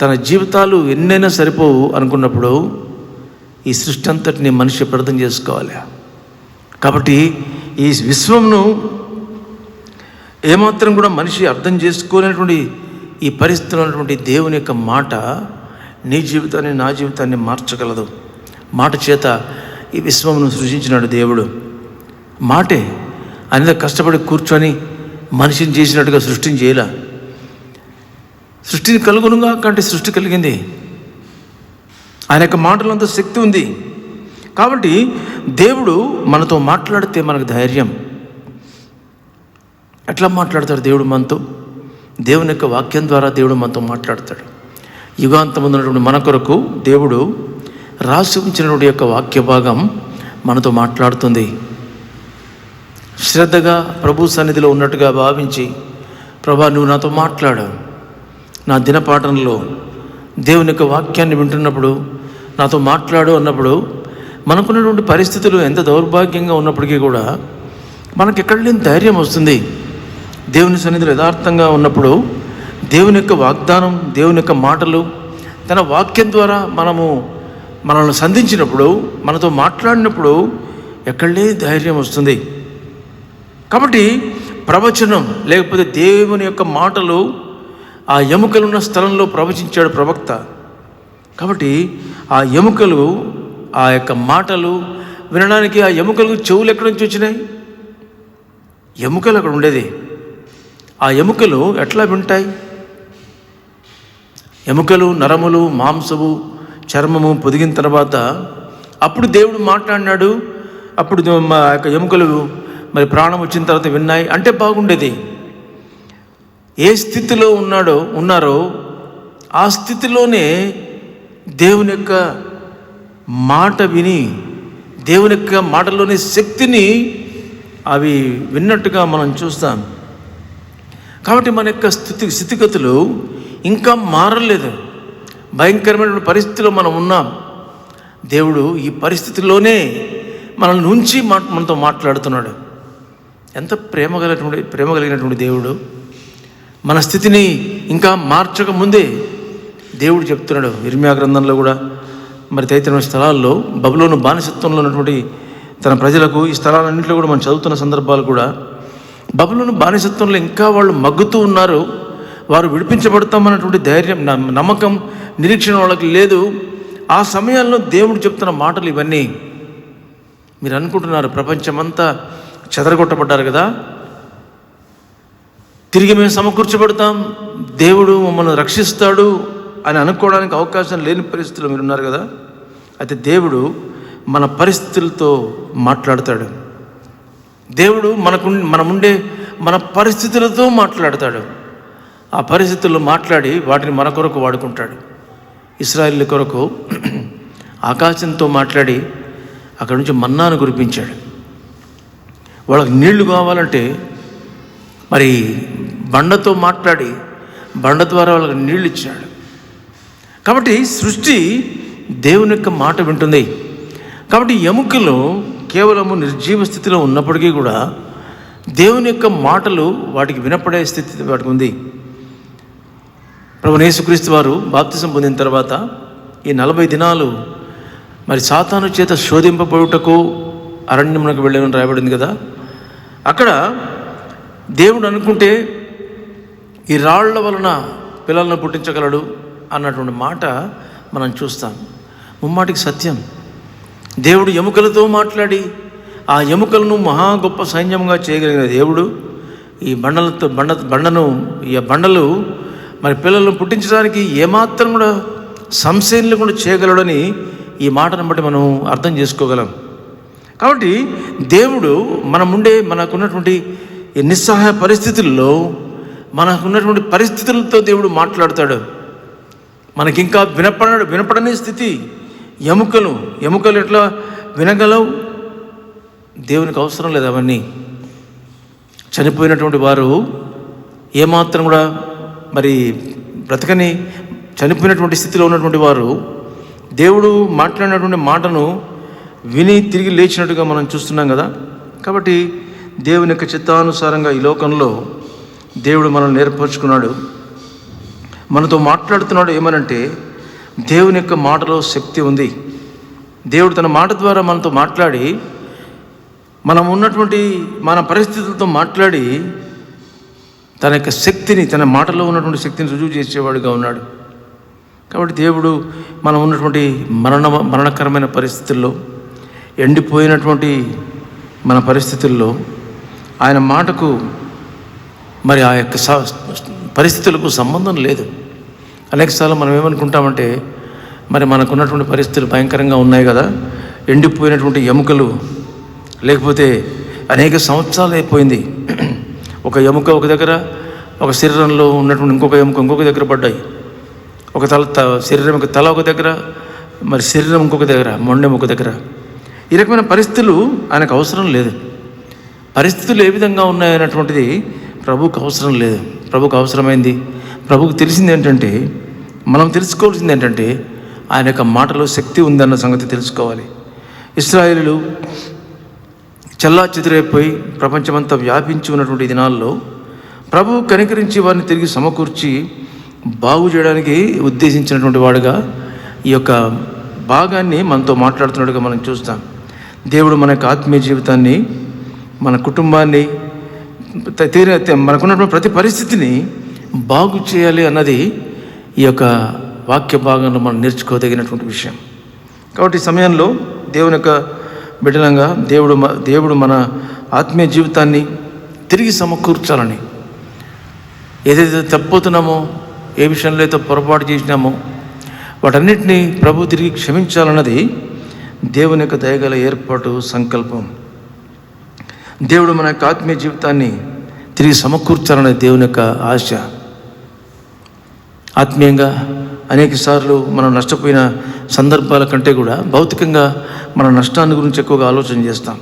తన జీవితాలు ఎన్నైనా సరిపోవు అనుకున్నప్పుడు ఈ సృష్టి అంతటిని మనిషి ఎప్పుడు అర్థం చేసుకోవాలి? కాబట్టి ఈ విశ్వంను ఏమాత్రం కూడా మనిషి అర్థం చేసుకోలేనటువంటి ఈ పరిస్థితిలో ఉన్నటువంటి దేవుని యొక్క మాట నీ జీవితాన్ని, నా జీవితాన్ని మార్చగలదు. మాట చేత ఈ విశ్వమును సృజించినాడు దేవుడు. మాటే ఆయన కష్టపడి కూర్చొని మనిషిని చేసినట్టుగా సృష్టిని చేయలే. సృష్టిని కలుగునుగా కంటే సృష్టి కలిగింది. ఆయన యొక్క మాటలంతా శక్తి ఉంది. కాబట్టి దేవుడు మనతో మాట్లాడితే మనకు ధైర్యం. ఎట్లా మాట్లాడతాడు దేవుడు మనతో? దేవుని యొక్క వాక్యం ద్వారా దేవుడు మనతో మాట్లాడతాడు. యుగాంతమున్నటువంటి మన కొరకు దేవుడు రాసి ఉంచినటువంటి యొక్క వాక్య భాగం మనతో మాట్లాడుతుంది. శ్రద్ధగా ప్రభు సన్నిధిలో ఉన్నట్టుగా భావించి, ప్రభా నువ్వు నాతో మాట్లాడు, నా దినపాఠంలో దేవుని యొక్క వాక్యాన్ని వింటున్నప్పుడు నాతో మాట్లాడు అన్నప్పుడు మనకున్నటువంటి పరిస్థితులు ఎంత దౌర్భాగ్యంగా ఉన్నప్పటికీ కూడా మనకి ఎక్కడ లేని ధైర్యం వస్తుంది. దేవుని సన్నిధిలో యథార్థంగా ఉన్నప్పుడు దేవుని యొక్క వాగ్దానం, దేవుని యొక్క మాటలు, తన వాక్యం ద్వారా మనల్ని సంధించినప్పుడు, మనతో మాట్లాడినప్పుడు ఎక్కడలే ధైర్యం వస్తుంది. కాబట్టి ప్రవచనం లేకపోతే దేవుని యొక్క మాటలు ఆ ఎముకలున్న స్థలంలో ప్రవచించాడు ప్రవక్త. కాబట్టి ఆ ఎముకలు, ఆ యొక్క మాటలు వినడానికి ఆ ఎముకలకు చెవులు ఎక్కడి నుంచి వచ్చినాయి? ఎముకలు అక్కడ ఉండేది. ఆ ఎముకలు ఎట్లా వింటాయి? ఎముకలు, నరములు, మాంసము, చర్మము పొదిగిన తర్వాత అప్పుడు దేవుడు మాట్లాడినాడు. అప్పుడు మా యొక్క ఎముకలు మరి ప్రాణం వచ్చిన తర్వాత విన్నాయి అంటే బాగుండేది. ఏ స్థితిలో ఉన్నారో ఆ స్థితిలోనే దేవుని యొక్క మాట విని, దేవుని యొక్క మాటలోని శక్తిని అవి విన్నట్టుగా మనం చూస్తాం. కాబట్టి మన యొక్క స్థితిగతులు ఇంకా మారలేదు. భయంకరమైన పరిస్థితిలో మనం ఉన్నాం. దేవుడు ఈ పరిస్థితిలోనే మనల్ని ఉంచి మనతో మాట్లాడుతున్నాడు. ఎంత ప్రేమ కలిగినటువంటి దేవుడు. మన స్థితిని ఇంకా మార్చక ముందే దేవుడు చెప్తున్నాడు. ఇర్మియా గ్రంథంలో కూడా మరి తదితరమైన స్థలాల్లో బబులోను బానిసత్వంలో ఉన్నటువంటి తన ప్రజలకు ఈ స్థలాలన్నింటిలో కూడా మనం చదువుతున్న సందర్భాలు కూడా బబులోను బానిసత్వంలో ఇంకా వాళ్ళు మగ్గుతూ ఉన్నారు. వారు విడిపించబడతామన్నటువంటి ధైర్యం, నమ్మకం, నిరీక్షణ వాళ్ళకి లేదు. ఆ సమయాల్లో దేవుడు చెప్తున్న మాటలు ఇవన్నీ. మీరు అనుకుంటున్నారు ప్రపంచమంతా చెదరగొట్టబడ్డారు కదా, తిరిగి మేము సమకూర్చబడతాం, దేవుడు మమ్మల్ని రక్షిస్తాడు అని అనుకోవడానికి అవకాశం లేని పరిస్థితుల్లో మీరు ఉన్నారు కదా. అయితే మన పరిస్థితులతో మాట్లాడతాడు. దేవుడు మనముండే మన పరిస్థితులతో మాట్లాడతాడు. ఆ పరిస్థితుల్లో మాట్లాడి వాటిని మన కొరకు వాడుకుంటాడు. ఇశ్రాయేలు కొరకు ఆకాశంతో మాట్లాడి అక్కడి నుంచి మన్నాను కురిపించాడు. వాళ్ళకి నీళ్లు కావాలంటే మరి బండతో మాట్లాడి బండ ద్వారా వాళ్ళకి నీళ్ళు ఇచ్చాడు. కాబట్టి సృష్టి దేవుని యొక్క మాట వింటుంది. కాబట్టి ఎముకలు కేవలము నిర్జీవ స్థితిలో ఉన్నప్పటికీ కూడా దేవుని యొక్క మాటలు వాటికి వినపడే స్థితి వాటికి ఉంది. ప్రభువైన యేసుక్రీస్తు వారు బాప్తిసం పొందిన తర్వాత ఈ 40 దినాలు మరి సాతాను చేత శోధింపబడుటకు అరణ్యమునకు వెళ్ళామని రాయబడింది కదా. అక్కడ దేవుడు అనుకుంటే ఈ రాళ్ల వలన పిల్లలను పుట్టించగలడు అన్నటువంటి మాట మనం చూస్తాం. ముమ్మాటికి సత్యం. దేవుడు ఎముకలతో మాట్లాడి ఆ ఎముకలను మహా గొప్ప సైన్యంగా చేయగలిగిన దేవుడు ఈ బండలు మరి పిల్లలను పుట్టించడానికి ఏమాత్రం కూడా సంశయం లేకుండా చేయగలడని ఈ మాటను బట్టి మనం అర్థం చేసుకోగలం. కాబట్టి దేవుడు మనకున్నటువంటి ఈ నిస్సహాయ పరిస్థితుల్లో మనకున్నటువంటి పరిస్థితులతో దేవుడు మాట్లాడతాడు. మనకింకా వినపడని స్థితి. ఎముకలు ఎట్లా వినగలవు? దేవునికి అవసరం లేదు అవన్నీ. చనిపోయినటువంటి వారు ఏమాత్రం కూడా మరి బ్రతకని చనిపోయినటువంటి స్థితిలో ఉన్నటువంటి వారు దేవుడు మాట్లాడినటువంటి మాటను విని తిరిగి లేచినట్టుగా మనం చూస్తున్నాం కదా. కాబట్టి దేవుని యొక్క చిత్తానుసారంగా ఈ లోకంలో దేవుడు మనల్ని ఏర్పరచుకున్నాడు. మనతో మాట్లాడుతున్నాడు. ఏమనంటే దేవుని యొక్క మాటలో శక్తి ఉంది. దేవుడు తన మాట ద్వారా మనతో మాట్లాడి మనం ఉన్నటువంటి మన పరిస్థితులతో మాట్లాడి తన యొక్క శక్తిని, తన మాటలో ఉన్నటువంటి శక్తిని రుజువు చేసేవాడుగా ఉన్నాడు. కాబట్టి దేవుడు మనం ఉన్నటువంటి మరణకరమైన పరిస్థితుల్లో, ఎండిపోయినటువంటి మన పరిస్థితుల్లో ఆయన మాటకు మరి ఆ యొక్క పరిస్థితులకు సంబంధం లేదు. అనేకసార్లు మనం ఏమనుకుంటామంటే మరి మనకున్నటువంటి పరిస్థితులు భయంకరంగా ఉన్నాయి కదా, ఎండిపోయినటువంటి ఎముకలు, లేకపోతే అనేక సంవత్సరాలు అయిపోయింది. ఒక ఎముక ఒక దగ్గర, ఒక శరీరంలో ఉన్నటువంటి ఇంకొక ఎముక ఇంకొక దగ్గర పడ్డాయి. ఒక శరీరం ఒక తల ఒక దగ్గర, మరి శరీరం ఇంకొక దగ్గర, మొండెం ఒక దగ్గర. ఈ రకమైన పరిస్థితులు ఆయనకు అవసరం లేదు. పరిస్థితులు ఏ విధంగా ఉన్నాయన్నటువంటిది ప్రభువుకు అవసరం లేదు. ప్రభువుకు అవసరమైంది, ప్రభువుకు తెలిసింది ఏంటంటే, మనం తెలుసుకోవాల్సింది ఏంటంటే ఆయన యొక్క మాటలో శక్తి ఉందన్న సంగతి తెలుసుకోవాలి. ఇశ్రాయేలీయులు చెల్లాచెదురైపోయి ప్రపంచమంతా వ్యాపించి ఉన్నటువంటి దినాల్లో ప్రభువు కనికరించి వారిని తిరిగి సమకూర్చి బాగు చేయడానికి ఉద్దేశించినటువంటి వాడుగా ఈ యొక్క భాగాన్ని మనతో మాట్లాడుతున్నట్టుగా మనం చూస్తాం. దేవుడు మన యొక్క ఆత్మీయ జీవితాన్ని, మన కుటుంబాన్ని, మనకున్నటువంటి ప్రతి పరిస్థితిని బాగు చేయాలి అన్నది ఈ యొక్క వాక్య భాగంలో మనం నేర్చుకోదగినటువంటి విషయం. కాబట్టి ఈ సమయంలో దేవుని యొక్క బిడ్డలంగా దేవుడు మన ఆత్మీయ జీవితాన్ని తిరిగి సమకూర్చాలని, ఏదైతే తప్పిపోతున్నామో, ఏ విషయంలో అయితే పొరపాటు చేసినామో వాటన్నిటినీ ప్రభు తిరిగి క్షమించాలన్నది దేవుని యొక్క దయగల ఏర్పాటు, సంకల్పం. దేవుడు మన యొక్క ఆత్మీయ జీవితాన్ని తిరిగి సమకూర్చాలనేది దేవుని యొక్క ఆశ. ఆత్మీయంగా అనేక సార్లు మనం నష్టపోయిన సందర్భాల కంటే కూడా భౌతికంగా మన నష్టాన్ని గురించి ఎక్కువగా ఆలోచన చేస్తాం.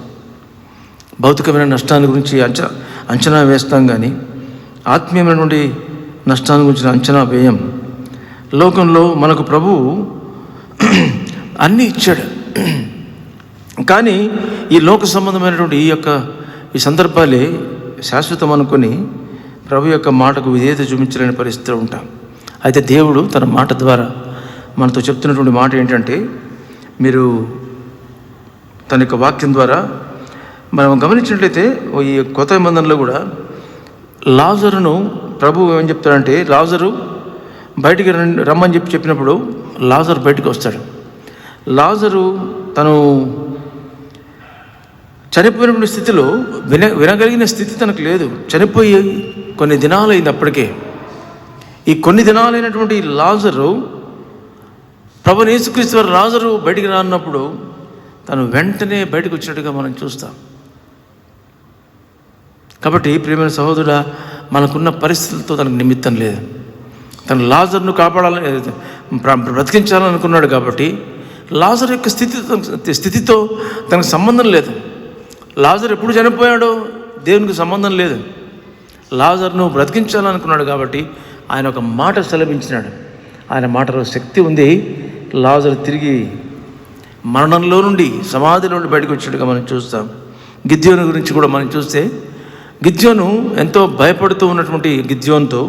భౌతికమైన నష్టాన్ని గురించి అంచనా వేస్తాం, కానీ ఆత్మీయమైనటువంటి నష్టాన్ని గురించి అంచనా వేయం. లోకంలో మనకు ప్రభువు అన్నీ ఇచ్చాడు, కానీ ఈ లోక సంబంధమైనటువంటి ఈ సందర్భాలే శాశ్వతం అనుకొని ప్రభు యొక్క మాటకు విధేయత చూపించలేని పరిస్థితిలో ఉంటాం. అయితే దేవుడు తన మాట ద్వారా మనతో చెప్తున్నటువంటి మాట ఏంటంటే, మీరు తన యొక్క వాక్యం ద్వారా మనం గమనించినట్లయితే ఈ కొత్త నిబంధనలో కూడా లాజరును ప్రభు ఏం చెప్తాడంటే, లాజరు బయటికి రమ్మని చెప్పినప్పుడు లాజరు బయటికి వస్తాడు. లాజరు తను చనిపోయినటువంటి స్థితిలో వినగలిగిన స్థితి తనకు లేదు. చనిపోయి కొన్ని దినాలైంది. అప్పటికే ఈ కొన్ని దినాలైనటువంటి లాజరు, ప్రభువైన యేసుక్రీస్తు వారు లాజరు బయటికి రాన్నప్పుడు తను వెంటనే బయటకు వచ్చినట్టుగా మనం చూస్తాం. కాబట్టి ప్రియమైన సహోదరుడా, మనకున్న పరిస్థితులతో తనకు నిమిత్తం లేదు. తను లాజర్ను కాపాడాలని, బ్రతికించాలనుకున్నాడు. కాబట్టి లాజర్ యొక్క స్థితితో తనకు సంబంధం లేదు. లాజర్ ఎప్పుడు చనిపోయాడో దేవునికి సంబంధం లేదు. లాజర్ను బ్రతికించాలనుకున్నాడు కాబట్టి ఆయన ఒక మాట సెలవించినాడు. ఆయన మాటలో శక్తి ఉంది. లాజరు తిరిగి మరణంలో నుండి, సమాధిలో నుండి బయటకు వచ్చేట్టుగా మనం చూస్తాం. గిద్యోను గురించి కూడా మనం చూస్తే, గిద్యోను ఎంతో భయపడుతూ ఉన్నటువంటి గిద్యోనుతో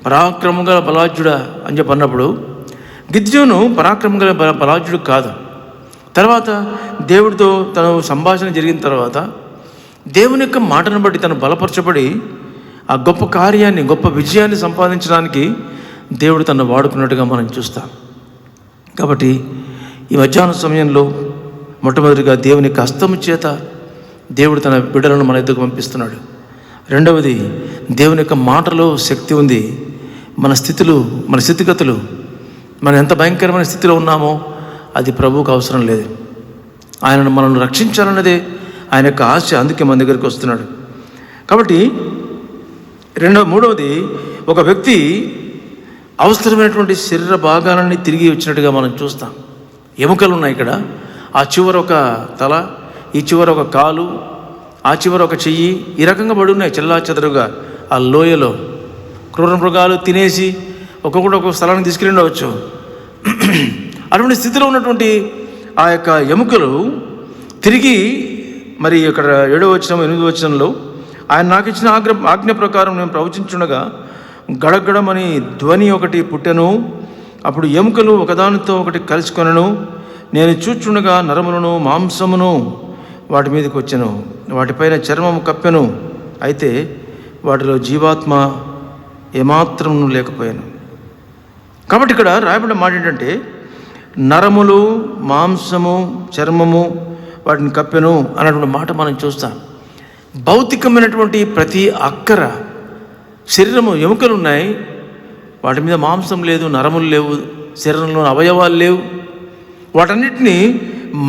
పరాక్రమంగా బలాఢ్యుడా అని చెప్పి అన్నప్పుడు, గిద్యోను పరాక్రమంగా బలాఢ్యుడు కాదు. తర్వాత దేవుడితో తను సంభాషణ జరిగిన తర్వాత దేవుని యొక్క మాటను బట్టి తను బలపరచబడి ఆ గొప్ప కార్యాన్ని, గొప్ప విజయాన్ని సంపాదించడానికి దేవుడు తను వాడుకున్నట్టుగా మనం చూస్తాం. కాబట్టి ఈ మధ్యాహ్న సమయంలో మొట్టమొదటిగా దేవుని యొక్క హస్తము చేత దేవుడు తన బిడ్డలను మన ఎదుగు పంపిస్తున్నాడు. రెండవది, దేవుని యొక్క మాటలో శక్తి ఉంది. మన స్థితిగతులు, మనం ఎంత భయంకరమైన స్థితిలో ఉన్నామో అది ప్రభువుకు అవసరం లేదు. ఆయనను మనల్ని రక్షించాలన్నదే ఆయన యొక్క ఆశ. అందుకే మన దగ్గరికి వస్తున్నాడు. కాబట్టి మూడవది, ఒక వ్యక్తి అవసరమైనటువంటి శరీర భాగాలన్నీ తిరిగి వచ్చినట్టుగా మనం చూస్తాం. ఎముకలు ఉన్నాయి ఇక్కడ. ఆ చివర ఒక తల, ఈ చివర ఒక కాలు, ఆ చివర ఒక చెయ్యి, ఈ రకంగా పడి ఉన్నాయి చెల్లా చెదరుగా ఆ లోయలో. క్రూర మృగాలు తినేసి ఒక్కొక్క స్థలానికి తీసుకెళ్ళి ఉండవచ్చు. అటువంటి స్థితిలో ఉన్నటువంటి ఆ యొక్క ఎముకలు తిరిగి, మరి ఇక్కడ 7వ వచనం 8వ వచనంలో, ఆయన నాకు ఇచ్చిన ఆజ్ఞ ప్రకారం నేను ప్రవచించుండగా గడగడమని ధ్వని ఒకటి పుట్టెను. అప్పుడు ఎముకలు ఒకదానితో ఒకటి కలుసుకొనను. నేను చూచుండగా నరములను మాంసమును వాటి మీదకి వచ్చెను. వాటిపైన చర్మము కప్పెను. అయితే వాటిలో జీవాత్మ ఏమాత్రం లేకపోయాను. కాబట్టి ఇక్కడ రాయబడిన మాట ఏంటంటే, నరములు, మాంసము, చర్మము వాటిని కప్పెను అన్నటువంటి మాట మనం చూస్తాం. భౌతికమైనటువంటి ప్రతి అక్కర శరీరము, ఎముకలు ఉన్నాయి, వాటి మీద మాంసం లేదు, నరములు లేవు, శరీరంలో అవయవాలు లేవు. వాటన్నిటినీ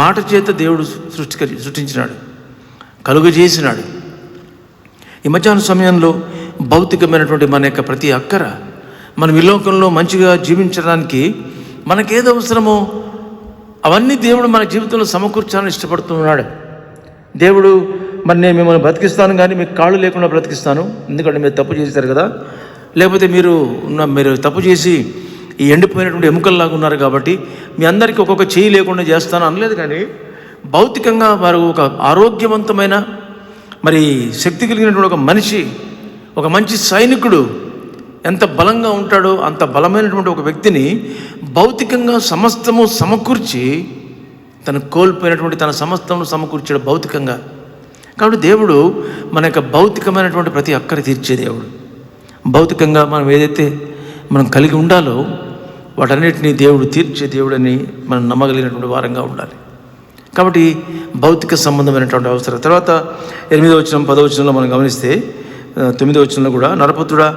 మాట చేత దేవుడు సృష్టించినాడు, కలుగజేసినాడు. ఈ మధ్యాహ్న సమయంలో భౌతికమైనటువంటి మన యొక్క ప్రతి అక్కర, మనం ఈ లోకంలో మంచిగా జీవించడానికి మనకేదో అవసరమో అవన్నీ దేవుడు మన జీవితంలో సమకూర్చాలని ఇష్టపడుతున్నాడు. దేవుడు, మరి నేను మిమ్మల్ని బ్రతికిస్తాను, కానీ మీకు కాళ్ళు లేకుండా బ్రతికిస్తాను, ఎందుకంటే మీరు తప్పు చేశారు కదా, లేకపోతే మీరు తప్పు చేసి ఈ ఎండిపోయినటువంటి ఎముకల్లాగా ఉన్నారు కాబట్టి మీ అందరికీ ఒక్కొక్క చేయి లేకుండా చేస్తాను అనలేదు. కానీ భౌతికంగా వారు ఒక ఆరోగ్యవంతమైన, మరి శక్తి కలిగినటువంటి ఒక మనిషి, ఒక మంచి సైనికుడు ఎంత బలంగా ఉంటాడో అంత బలమైనటువంటి ఒక వ్యక్తిని భౌతికంగా సమస్తము సమకూర్చి తను కోల్పోయినటువంటి తన సమస్తము సమకూర్చాడు భౌతికంగా. కాబట్టి దేవుడు మన యొక్క భౌతికమైనటువంటి ప్రతి అక్కర తీర్చే దేవుడు. భౌతికంగా మనం ఏదైతే మనం కలిగి ఉండాలో వాటన్నిటినీ దేవుడు తీర్చే దేవుడని మనం నమ్మగలిగినటువంటి వారంగా ఉండాలి. కాబట్టి భౌతిక సంబంధమైనటువంటి అవసరం. తర్వాత 8వ వచనం 10వ వచనంలో మనం గమనిస్తే 9వ వచనంలో కూడా, నరపుత్రుడా,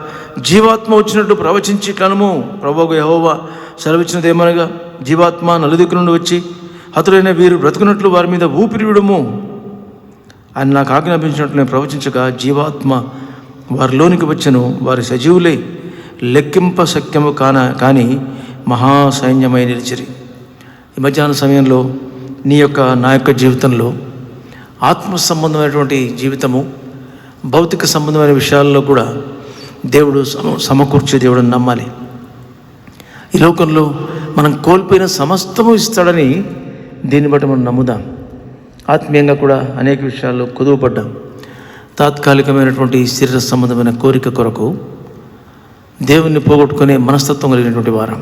జీవాత్మ వచ్చినట్టు ప్రవచించి ఇట్లనము, ప్రభువు యెహోవా సెలవిచ్చినది ఏమనగా, జీవాత్మ నలుదిక్కు నుండి వచ్చి హతులైన వీరు బ్రతుకున్నట్లు వారి మీద ఊపిరి విడుము అని నాకు ఆజ్ఞాపించినట్లు నేను ప్రవచించగా, జీవాత్మ వారిలోనికి వచ్చెను, వారి సజీవులై లెక్కింప శక్యము కానీ మహాసైన్యమై నిలిచిరి. ఈ మధ్యాహ్న సమయంలో నా యొక్క జీవితంలో ఆత్మ సంబంధమైనటువంటి జీవితము, భౌతిక సంబంధమైన విషయాల్లో కూడా దేవుడు సమకూర్చే దేవుడని నమ్మాలి. ఈ లోకంలో మనం కోల్పోయిన సమస్తము ఇస్తాడని దీన్ని బట్టి మనం నమ్ముదాం. ఆత్మీయంగా కూడా అనేక విషయాల్లో కుదువపడ్డాం. తాత్కాలికమైనటువంటి శరీర సంబంధమైన కోరిక కొరకు దేవుణ్ణి పోగొట్టుకునే మనస్తత్వం కలిగినటువంటి వారం.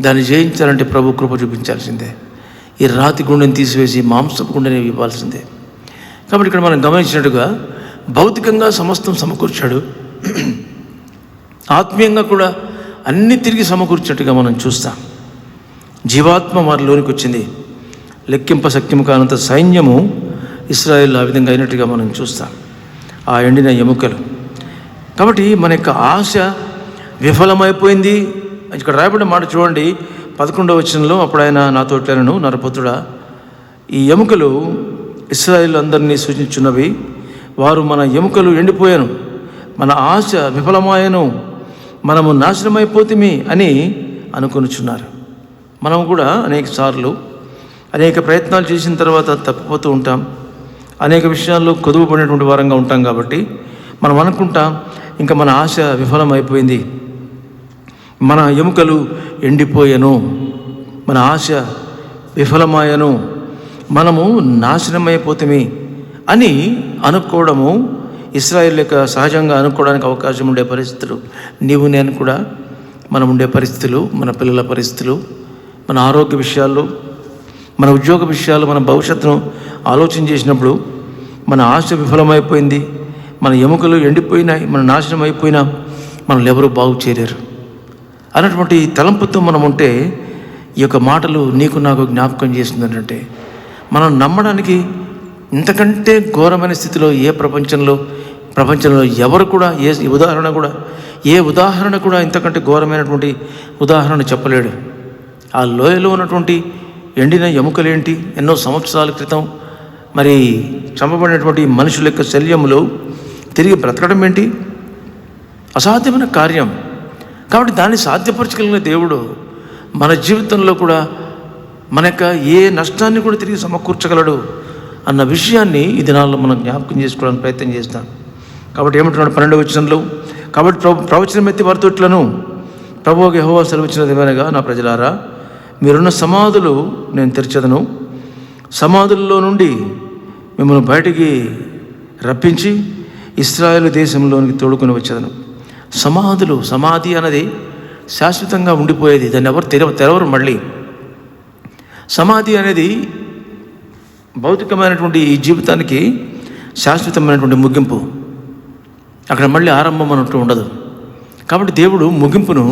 దాన్ని జయించాలంటే ప్రభు కృప చూపించాల్సిందే. ఈ రాతి గుండెని తీసివేసి మాంసపు గుండెని ఇవ్వాల్సిందే. కాబట్టి ఇక్కడ మనం గమనించినట్టుగా భౌతికంగా సమస్తం సమకూర్చాడు, ఆత్మీయంగా కూడా అన్ని తిరిగి సమకూర్చినట్టుగా మనం చూస్తాం. జీవాత్మ వారిలోనికి వచ్చింది, లెక్కింప సఖ్యము కానంత సైన్యము ఇశ్రాయేలు ఆ విధంగా అయినట్టుగా మనం చూస్తాం, ఆ ఎండిన ఎముకలు. కాబట్టి మన యొక్క ఆశ విఫలమైపోయింది. ఇక్కడ రాయబడిన మాట చూడండి, 11వ వచనంలో, అప్పుడు ఆయన నాతో ఇట్లనెను, నరపుత్రుడా, ఈ ఎముకలు ఇశ్రాయేలు అందరినీ సూచించున్నవి. వారు మన ఎముకలు ఎండిపోయాను, మన ఆశ విఫలమాయను, మనము నాశనమైపోతిమి అని అనుకొనుచున్నారు. మనం కూడా అనేక సార్లు అనేక ప్రయత్నాలు చేసిన తర్వాత తప్పిపోతూ ఉంటాం. అనేక విషయాల్లో కొదువుపడినటువంటి వారంగా ఉంటాం. కాబట్టి మనం అనుకుంటాం, ఇంకా మన ఆశ విఫలమైపోయింది, మన ఎముకలు ఎండిపోయాను, మన ఆశ విఫలమాయను, మనము నాశనమైపోతామి అని అనుకోవడము ఇశ్రాయేలు యొక్క సహజంగా అనుకోవడానికి అవకాశం ఉండే పరిస్థితులు. నీవు నేను కూడా మనం ఉండే పరిస్థితులు, మన పిల్లల పరిస్థితులు, మన ఆరోగ్య విషయాల్లో, మన ఉద్యోగ విషయాలు, మన భవిష్యత్తును ఆలోచన చేసినప్పుడు మన ఆశ విఫలమైపోయింది, మన ఎముకలు ఎండిపోయినాయి, మన నాశనం అయిపోయినా మనల్ని ఎవరూ బాగు చేయలేరు అన్నటువంటి తలంపుతో మనం ఉంటే, ఈ యొక్క మాటలు నీకు నాకు జ్ఞాపకం చేస్తుంది ఏంటంటే, మనం నమ్మడానికి ఇంతకంటే ఘోరమైన స్థితిలో ప్రపంచంలో ఎవరు కూడా ఏ ఉదాహరణ కూడా ఇంతకంటే ఘోరమైనటువంటి ఉదాహరణ చెప్పలేడు. ఆ లోయలో ఉన్నటువంటి ఎండిన ఎముకలేంటి, ఎన్నో సంవత్సరాల క్రితం మరి చంపబడినటువంటి మనుషుల యొక్క శల్యములో తిరిగి బ్రతకడం ఏంటి? అసాధ్యమైన కార్యం. కాబట్టి దాన్ని సాధ్యపరచగలిగిన దేవుడు మన జీవితంలో కూడా మన యొక్క ఏ నష్టాన్ని కూడా తిరిగి సమకూర్చగలడు అన్న విషయాన్ని ఈ దినాల్లో మనం జ్ఞాపకం చేసుకోవడానికి ప్రయత్నం చేస్తాం. కాబట్టి ఏమంటున్నాడు 12వ వచనంలో, కాబట్టి ప్రవచనం ఎత్తి వారితో ఇట్లను, ప్రభువుకు యెహోవా సెలవిచ్చినది ఏమనగా, నా ప్రజలారా, మీరున్న సమాధులు నేను తెరిచెదను, సమాధుల్లో నుండి మిమ్మల్ని బయటికి రప్పించి ఇశ్రాయేలు దేశంలోనికి తోడుకొని వచ్చేదను. సమాధి అన్నది శాశ్వతంగా ఉండిపోయేది, దాన్ని ఎవరు తెరవరు. మళ్ళీ సమాధి అనేది భౌతికమైనటువంటి ఈ జీవితానికి శాశ్వతమైనటువంటి ముగింపు. అక్కడ మళ్ళీ ఆరంభం అన్నట్టు ఉండదు. కాబట్టి దేవుడు ముగింపును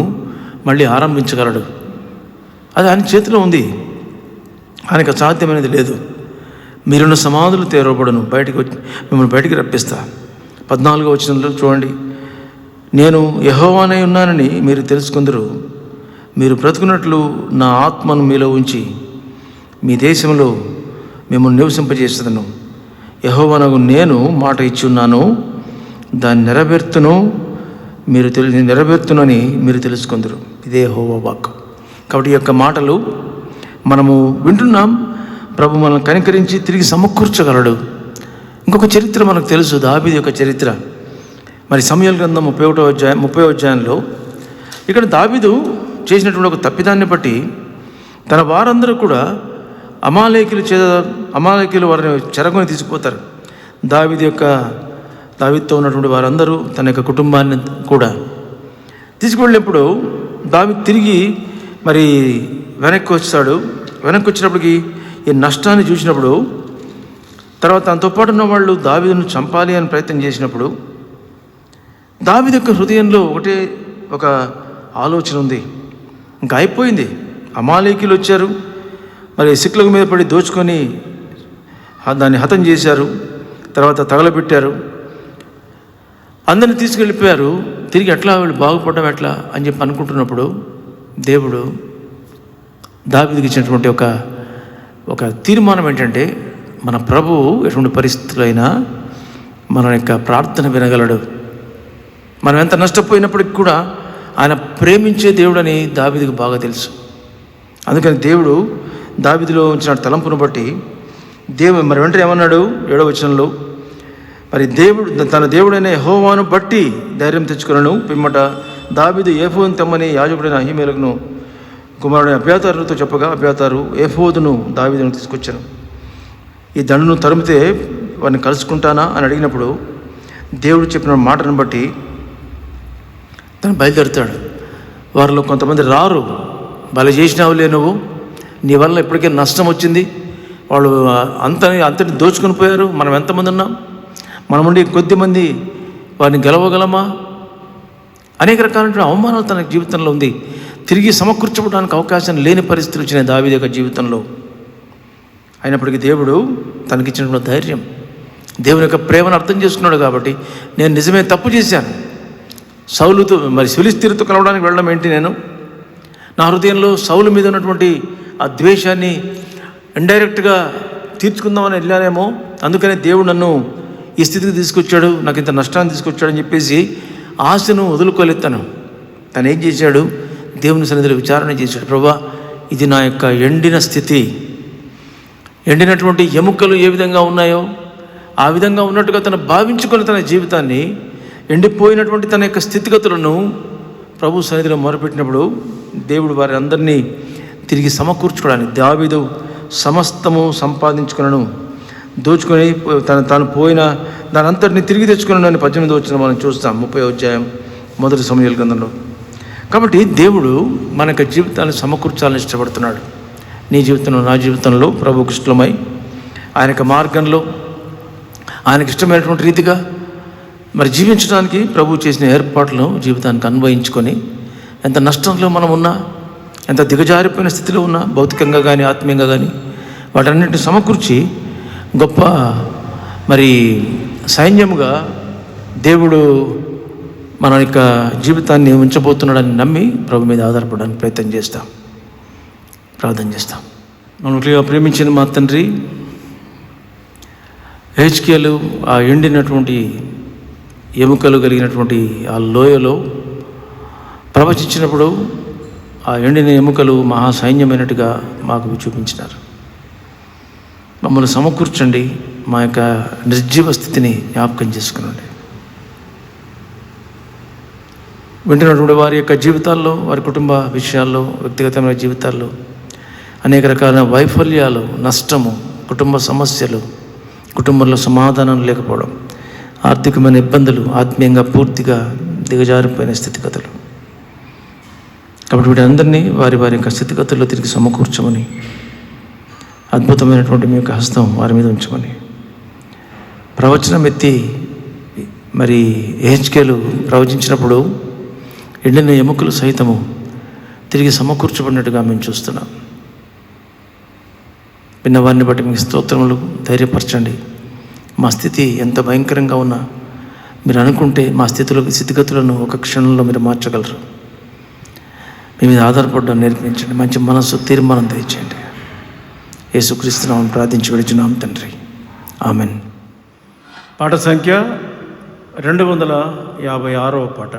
మళ్ళీ ఆరంభించగలడు. అది ఆయన చేతిలో ఉంది, ఆయనకు అసాధ్యమైనది లేదు. మీరున్న సమాధులు తెరవబడును, మిమ్మల్ని బయటికి రప్పిస్తా. 14వ వచనంలో చూడండి, నేను యెహోవానై ఉన్నానని మీరు తెలుసుకుందరు, మీరు బ్రతుకున్నట్లు నా ఆత్మను మీలో ఉంచి మీ దేశంలో మిమ్మల్ని నివసింపజేసేదను. యెహోవానగు నేను మాట ఇచ్చి ఉన్నాను, దాన్ని నెరవేర్తునని మీరు తెలుసుకుందరు. ఇదే యెహోవా వాక్కు. కాబట్టి ఈ యొక్క మాటలు మనము వింటున్నాం. ప్రభు మనల్ని కనికరించి తిరిగి సమకూర్చగలడు. ఇంకొక చరిత్ర మనకు తెలుసు, దావీదు యొక్క చరిత్ర. మరి సమూయేలు గ్రంథం 30వ అధ్యాయంలో ఇక్కడ దావీదు చేసినటువంటి ఒక తప్పిదాన్ని బట్టి తన వారందరూ కూడా అమాలేకీలు వారిని చెరకొని తీసుకుపోతారు. దావీదుతో ఉన్నటువంటి వారందరూ తన యొక్క కుటుంబాన్ని కూడా తీసుకువెళ్ళినప్పుడు దావీదు తిరిగి మరి వెనక్కి వచ్చాడు. వెనక్కి వచ్చినప్పటికి ఈ నష్టాన్ని చూసినప్పుడు, తర్వాత తనతో పాటు ఉన్న వాళ్ళు దావీదును చంపాలి అని ప్రయత్నం చేసినప్పుడు, దావీదు యొక్క హృదయంలో ఒక ఆలోచన ఉంది. ఇంకా అయిపోయింది, అమాలేకీయులు వచ్చారు, మరి సిక్లగ మీద పడి దోచుకొని దాన్ని హతం చేశారు, తర్వాత తగలబెట్టారు, అందరిని తీసుకెళ్ళిపోయారు. తిరిగి ఎట్లా వీళ్ళు బాగుపడడం ఎట్లా అని చెప్పి అనుకుంటున్నప్పుడు దేవుడు దావీదుకి ఇచ్చినటువంటి ఒక తీర్మానం ఏంటంటే, మన ప్రభువు ఎటువంటి పరిస్థితులైనా మన యొక్క ప్రార్థన వినగలడు. మనం ఎంత నష్టపోయినప్పటికి కూడా ఆయన ప్రేమించే దేవుడని దావీదుకు బాగా తెలుసు. అందుకని దేవుడు దావీదులో ఉంచిన తలంపును బట్టి మరి వెంటనే ఏమన్నాడు 7వ వచనంలో, మరి తన దేవుడైన యెహోవాను బట్టి ధైర్యం తెచ్చుకున్నాను. పిమ్మట దావీదు ఏఫోదును తెమ్మని యాజకుడైన అహీమెలకును కుమారుడైన అబ్యాతారుతో చెప్పగా, అబ్యాతారు ఏఫోదును దావీదును తీసుకొచ్చాను. ఈ దండును తరిమితే వారిని కలుసుకుంటానా అని అడిగినప్పుడు దేవుడు చెప్పిన మాటను బట్టి తను బయలుదేరుతాడు. వారిలో కొంతమంది రారు, బలి చేసినావులే నువ్వు, నీ వల్ల ఇప్పటికే నష్టం వచ్చింది, వాళ్ళు అంతని దోచుకొని పోయారు, మనం ఎంతమంది ఉన్నాం, మనముండి కొద్దిమంది వారిని గెలవగలమా? అనేక రకాలైన అవమానాలు తన జీవితంలో ఉంది. తిరిగి సమకూర్చబడడానికి అవకాశం లేని పరిస్థితులు వచ్చినాయి దావీదు యొక్క జీవితంలో. అయినప్పటికీ దేవుడు తనకిచ్చినటువంటి ధైర్యం, దేవుని యొక్క ప్రేమను అర్థం చేసుకున్నాడు. కాబట్టి నేను నిజమే తప్పు చేశాను, సౌలుతో మరి ఫిలిష్తీయులతో కలవడానికి వెళ్ళడం ఏంటి, నేను నా హృదయంలో సౌలు మీద ఉన్నటువంటి ఆ ద్వేషాన్ని ఇండైరెక్ట్గా తీర్చుకుందామని వెళ్ళానేమో, అందుకనే దేవుడు నన్ను ఈ స్థితికి తీసుకొచ్చాడు, నాకు ఇంత నష్టాన్ని తీసుకొచ్చాడని చెప్పేసి ఆశను వదులుకోలేతాను. తను ఏం చేశాడు, దేవుని సన్నిధిలో విచారణ చేశాడు. ప్రభువా, ఇది నా యొక్క ఎండిన స్థితి, ఎండినటువంటి ఎముకలు ఏ విధంగా ఉన్నాయో ఆ విధంగా ఉన్నట్టుగా తను భావించుకొని తన జీవితాన్ని, ఎండిపోయినటువంటి తన యొక్క స్థితిగతులను ప్రభు సన్నిధిలో మొరపెట్టినప్పుడు దేవుడు వారి అందరినీ తిరిగి సమకూర్చుకోవడానికి, దావీదు సమస్తము సంపాదించుకున్నాను, దోచుకొని తాను పోయిన దాని అంతటిని తిరిగి తెచ్చుకున్నాను అని 18వ వచనం మనం చూస్తాం 30వ అధ్యాయం 1 సమూయేలు గ్రంథంలో. కాబట్టి దేవుడు మన యొక్క జీవితాన్ని సమకూర్చాలని ఇష్టపడుతున్నాడు. నీ జీవితంలో, నా జీవితంలో ప్రభువుకి ఇష్టమై ఆయన యొక్క మార్గంలో ఆయనకి ఇష్టమైనటువంటి రీతిగా మరి జీవించడానికి ప్రభు చేసిన ఏర్పాట్లను జీవితానికి అన్వయించుకొని, ఎంత నష్టంలో మనం ఉన్నా, ఎంత దిగజారిపోయిన స్థితిలో ఉన్నా, భౌతికంగా కానీ ఆత్మీయంగా కానీ, వాటన్నిటిని సమకూర్చి గొప్ప మరి సైన్యముగా దేవుడు మన యొక్క జీవితాన్ని ఉంచబోతున్నాడని నమ్మి ప్రభు మీద ఆధారపడడానికి ప్రయత్నం చేస్తాం, ప్రార్థన చేస్తాం. మనకు ప్రేమించిన మా తండ్రి, హెచ్కేలు ఆ ఎండినటువంటి ఎముకలు కలిగినటువంటి ఆ లోయలో ప్రవచించినప్పుడు ఆ ఎండిన ఎముకలు మహాసైన్యమైనట్టుగా మాకు చూపించినారు. మమ్మల్ని సమకూర్చండి, మా యొక్క నిర్జీవ స్థితిని జ్ఞాపకం చేసుకునండి. వింటున్నటువంటి వారి యొక్క జీవితాల్లో, వారి కుటుంబ విషయాల్లో, వ్యక్తిగతమైన జీవితాల్లో అనేక రకాలైన వైఫల్యాలు, నష్టము, కుటుంబ సమస్యలు, కుటుంబంలో సమాధానం లేకపోవడం, ఆర్థికమైన ఇబ్బందులు, ఆత్మీయంగా పూర్తిగా దిగజారిపోయిన స్థితిగతులు. కాబట్టి వీటందరినీ వారి యొక్క స్థితిగతుల్లో తిరిగి సమకూర్చమని, అద్భుతమైనటువంటి మీ యొక్క హస్తం వారి మీద ఉంచమని, ప్రవచనం ఎత్తి మరి హెచ్కేలు ప్రవచించినప్పుడు ఎండిన ఎముకలు సైతము తిరిగి సమకూర్చబడినట్టుగా మేము చూస్తున్నాం. విన్నవారిని బట్టి మీకు స్తోత్రములు. ధైర్యపరచండి. మా స్థితి ఎంత భయంకరంగా ఉన్నా మీరు అనుకుంటే మా స్థితిగతులను ఒక క్షణంలో మీరు మార్చగలరు. మీ మీద ఆధారపడడం నేర్పించండి. మంచి మనస్సు, తీర్మానం దయచేయండి. యేసుక్రీస్తు నామమున ప్రార్థించి విడుచున్నాం తండ్రి, ఆమెన్. పాట సంఖ్య 256వ పాట.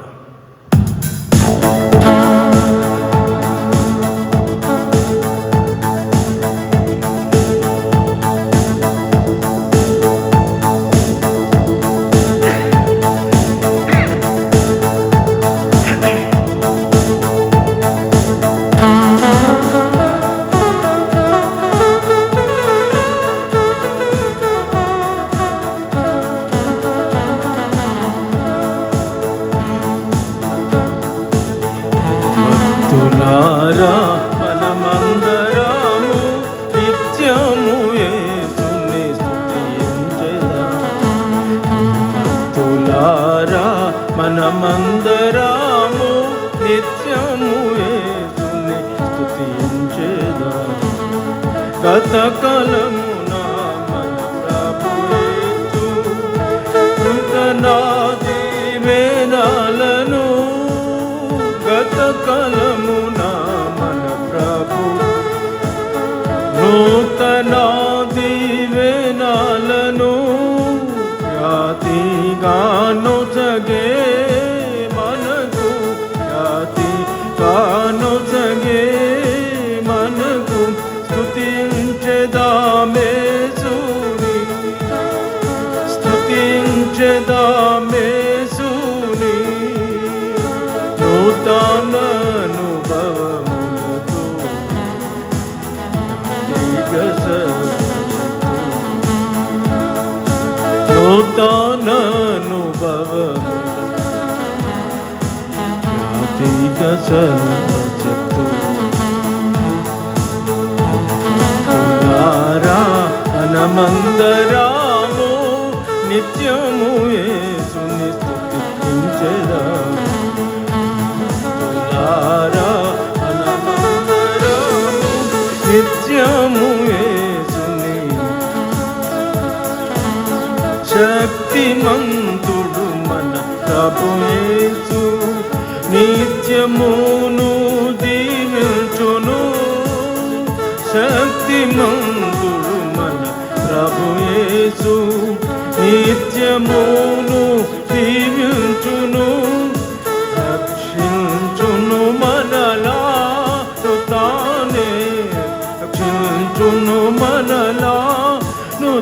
గతకాలమున మన ప్రభు యేసు నూతన దీవెనలను గతకాలమున మన ప్రభు నూతన దీవెనలను ఖ్యాతిగాను సగే మనకు ఖ్యాతిగాను సగే మనకు స్తుతించెదామేసుని స్తుతించెదామేసుని నూతన అనుభవములతో నూతన అనుభవము జాతిక సర్వశక్తు మనమందరము నిత్యము యేసుని స్తుతించెదము మనమందరము నిత్యము యేసుని శక్తిమంతుడు మన ప్రభు యేసు నిత్యమును దీవించును శక్తిమంతుడు మన ప్రభు యేసు నిత్యమును దీవించును రక్షించును మనలా తానే రక్షించును మనలా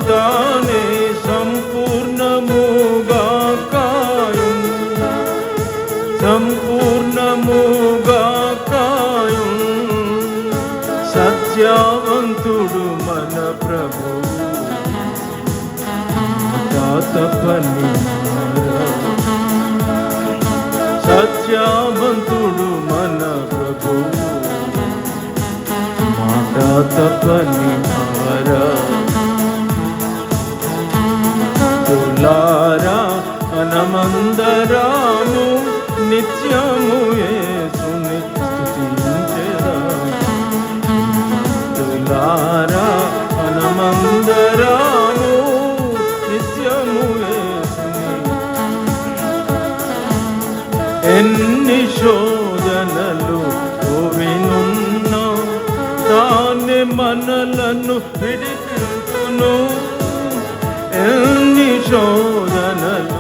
తానే సంపూర్ణముగా కాయు సంపూర్ణముగా కాయు సత్యవంతుడు మన ప్రభు తపని సత్యవంతుడు మన ప్రభు మాట తపని తులారా మనమందరము నిత్యము యేసుని స్తుతించెదము తులారా మనమందరము నిత్యము యేసుని ఎన్ని శోధనలు వినున్నా తానే మనలను విడిపించును ఎన్ని శోధనలు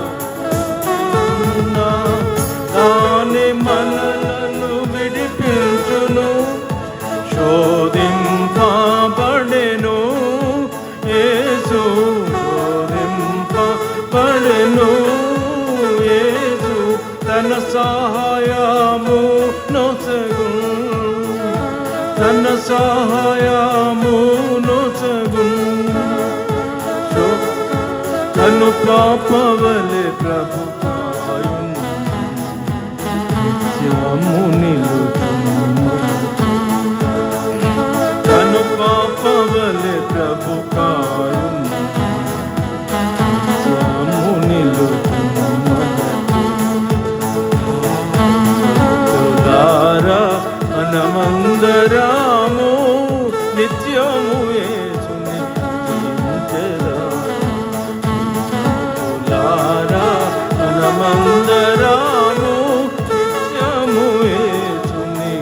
తానే మనలను విడిపించును శోధింపబడెను యేసు శోధింపబడెను యేసు తన సహాయము నొసగు తన సహాయము నొసగు తను పాపవలె ప్రభు కాయును నిత్యము నిలుచును తను పాపవలె ప్రభు కాయును నిత్యము నిలుచును తులారా మనమందరము నిత్యము యేసుని స్తుతించెదము మనమందరము నిత్యము యేసుని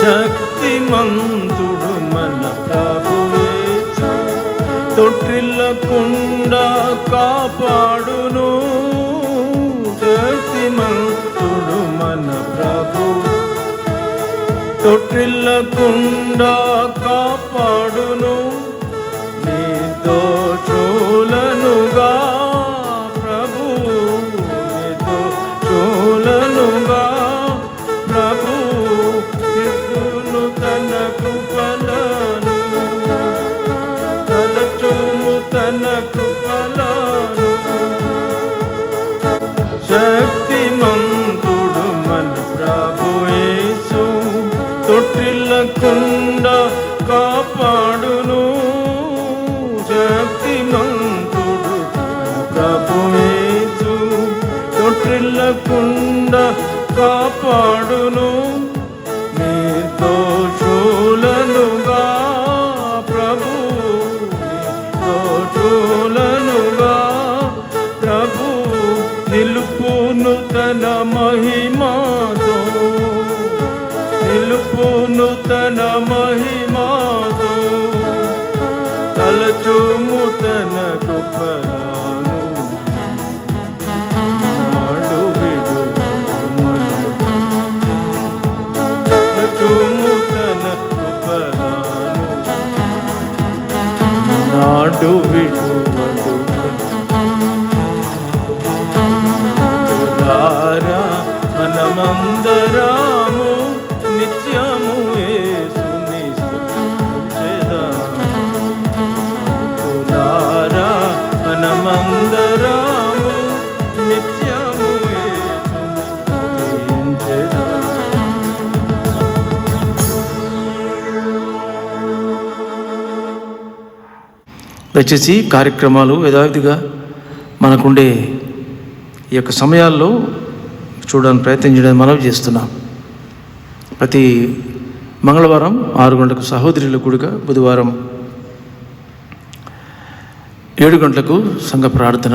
శక్తిమంతుడు మన ప్రభు యేసు తొట్టిల్లకుండా కాపాడును శక్తిమంతుడు మన ప్రభు తొట్టిల్లకుండా కాపాడును నిర్దోషులనుగా ప్రభు నిర్దోషులనుగా ప్రభు సిద్ధును తన కృపలను తలచుము తన కృపలను శక్తిమంతుడు మన ప్రభు యేసు తొట్టిల్లకుండా కాపాడును శక్తిమంతుడు ప్రభు యేసు తొట్టిల్లకుండా కాపాడును నిర్దోషుల తెలుపును తన మహిమాతో, తలచుము తన కృపను. నాడు విడువను, తలచుము తన కృపను. నాడు విడువను, మనమందరము నిత్యము యేసుని స్తుతించెదము. మనమందరము నిత్యము యేసుని స్తుతించెదము. దయచేసి కార్యక్రమాలు యథావిధిగా మనకుండే ఈ యొక్క సమయాల్లో చూడడానికి ప్రయత్నం చేయడానికి మనవి చేస్తున్నాం. ప్రతి మంగళవారం 6 గంటలకు సహోదరుల గుడిగా, బుధవారం 7 గంటలకు సంఘ ప్రార్థన,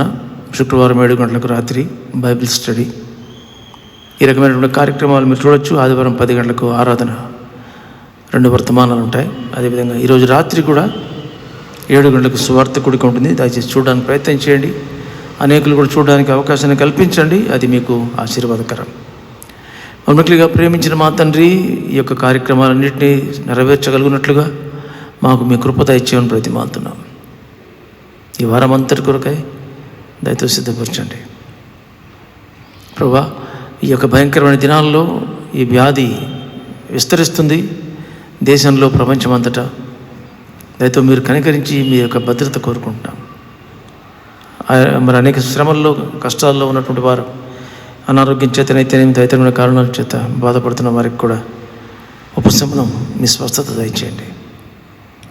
శుక్రవారం 7 గంటలకు రాత్రి బైబిల్ స్టడీ. ఈ రకమైనటువంటి కార్యక్రమాలు మీరు చూడొచ్చు. ఆదివారం 10 గంటలకు ఆరాధన, 2 వర్తమానాలు ఉంటాయి. అదేవిధంగా ఈరోజు రాత్రి కూడా 7 గంటలకు సువార్త కూడిక ఉంటుంది. దయచేసి చూడడానికి ప్రయత్నం చేయండి. అనేకులు కూడా చూడడానికి అవకాశాన్ని కల్పించండి. అది మీకు ఆశీర్వాదకరం. మమ్మల్నిగా ప్రేమించిన మా తండ్రి, ఈ యొక్క కార్యక్రమాలన్నింటినీ నెరవేర్చగలిగినట్లుగా మాకు మీ కృప దయచేయమని ప్రతిమాలుతున్నాం. ఈ వారం అంతటి కొరకై దయతో సిద్ధపరచండి ప్రభువా. ఈ యొక్క భయంకరమైన దినాల్లో ఈ వ్యాధి విస్తరిస్తుంది దేశంలో, ప్రపంచమంతటా. దయతో మీరు కనికరించి మీ యొక్క భద్రత కోరుకుంటున్నాం. మరి అనేక శ్రమల్లో, కష్టాల్లో ఉన్నటువంటి వారు, అనారోగ్యం చేతనైతేనేమి తదితరమైన కారణాల చేత బాధపడుతున్న వారికి కూడా ఉపశమనం, మీ స్వస్థత దయచేయండి.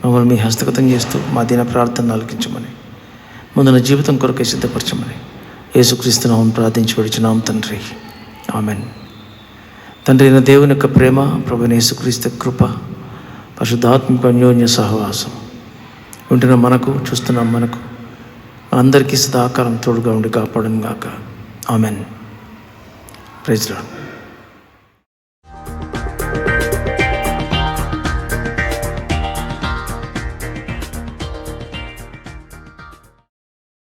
మమ్మల్ని మీ హస్తగతం చేస్తూ మా దిన ప్రార్థన ఆలకించమని, ముందున్న జీవితం కొరకై సిద్ధపరచమని యేసుక్రీస్తు నామమున ప్రార్థించి విడిచున్నాం తండ్రి. ఆమెన్. తండ్రి అయిన దేవుని యొక్క ప్రేమ, ప్రభువైన యేసుక్రీస్తు కృప, పరిశుద్ధాత్మిక అన్యోన్య సహవాసం ఉంటున్న మనకు, చూస్తున్నాం మనకు, అందరికీ సదాకాలం తోడుగా ఉండి కాపాడును గాక. ఆమెన్. Praise lord.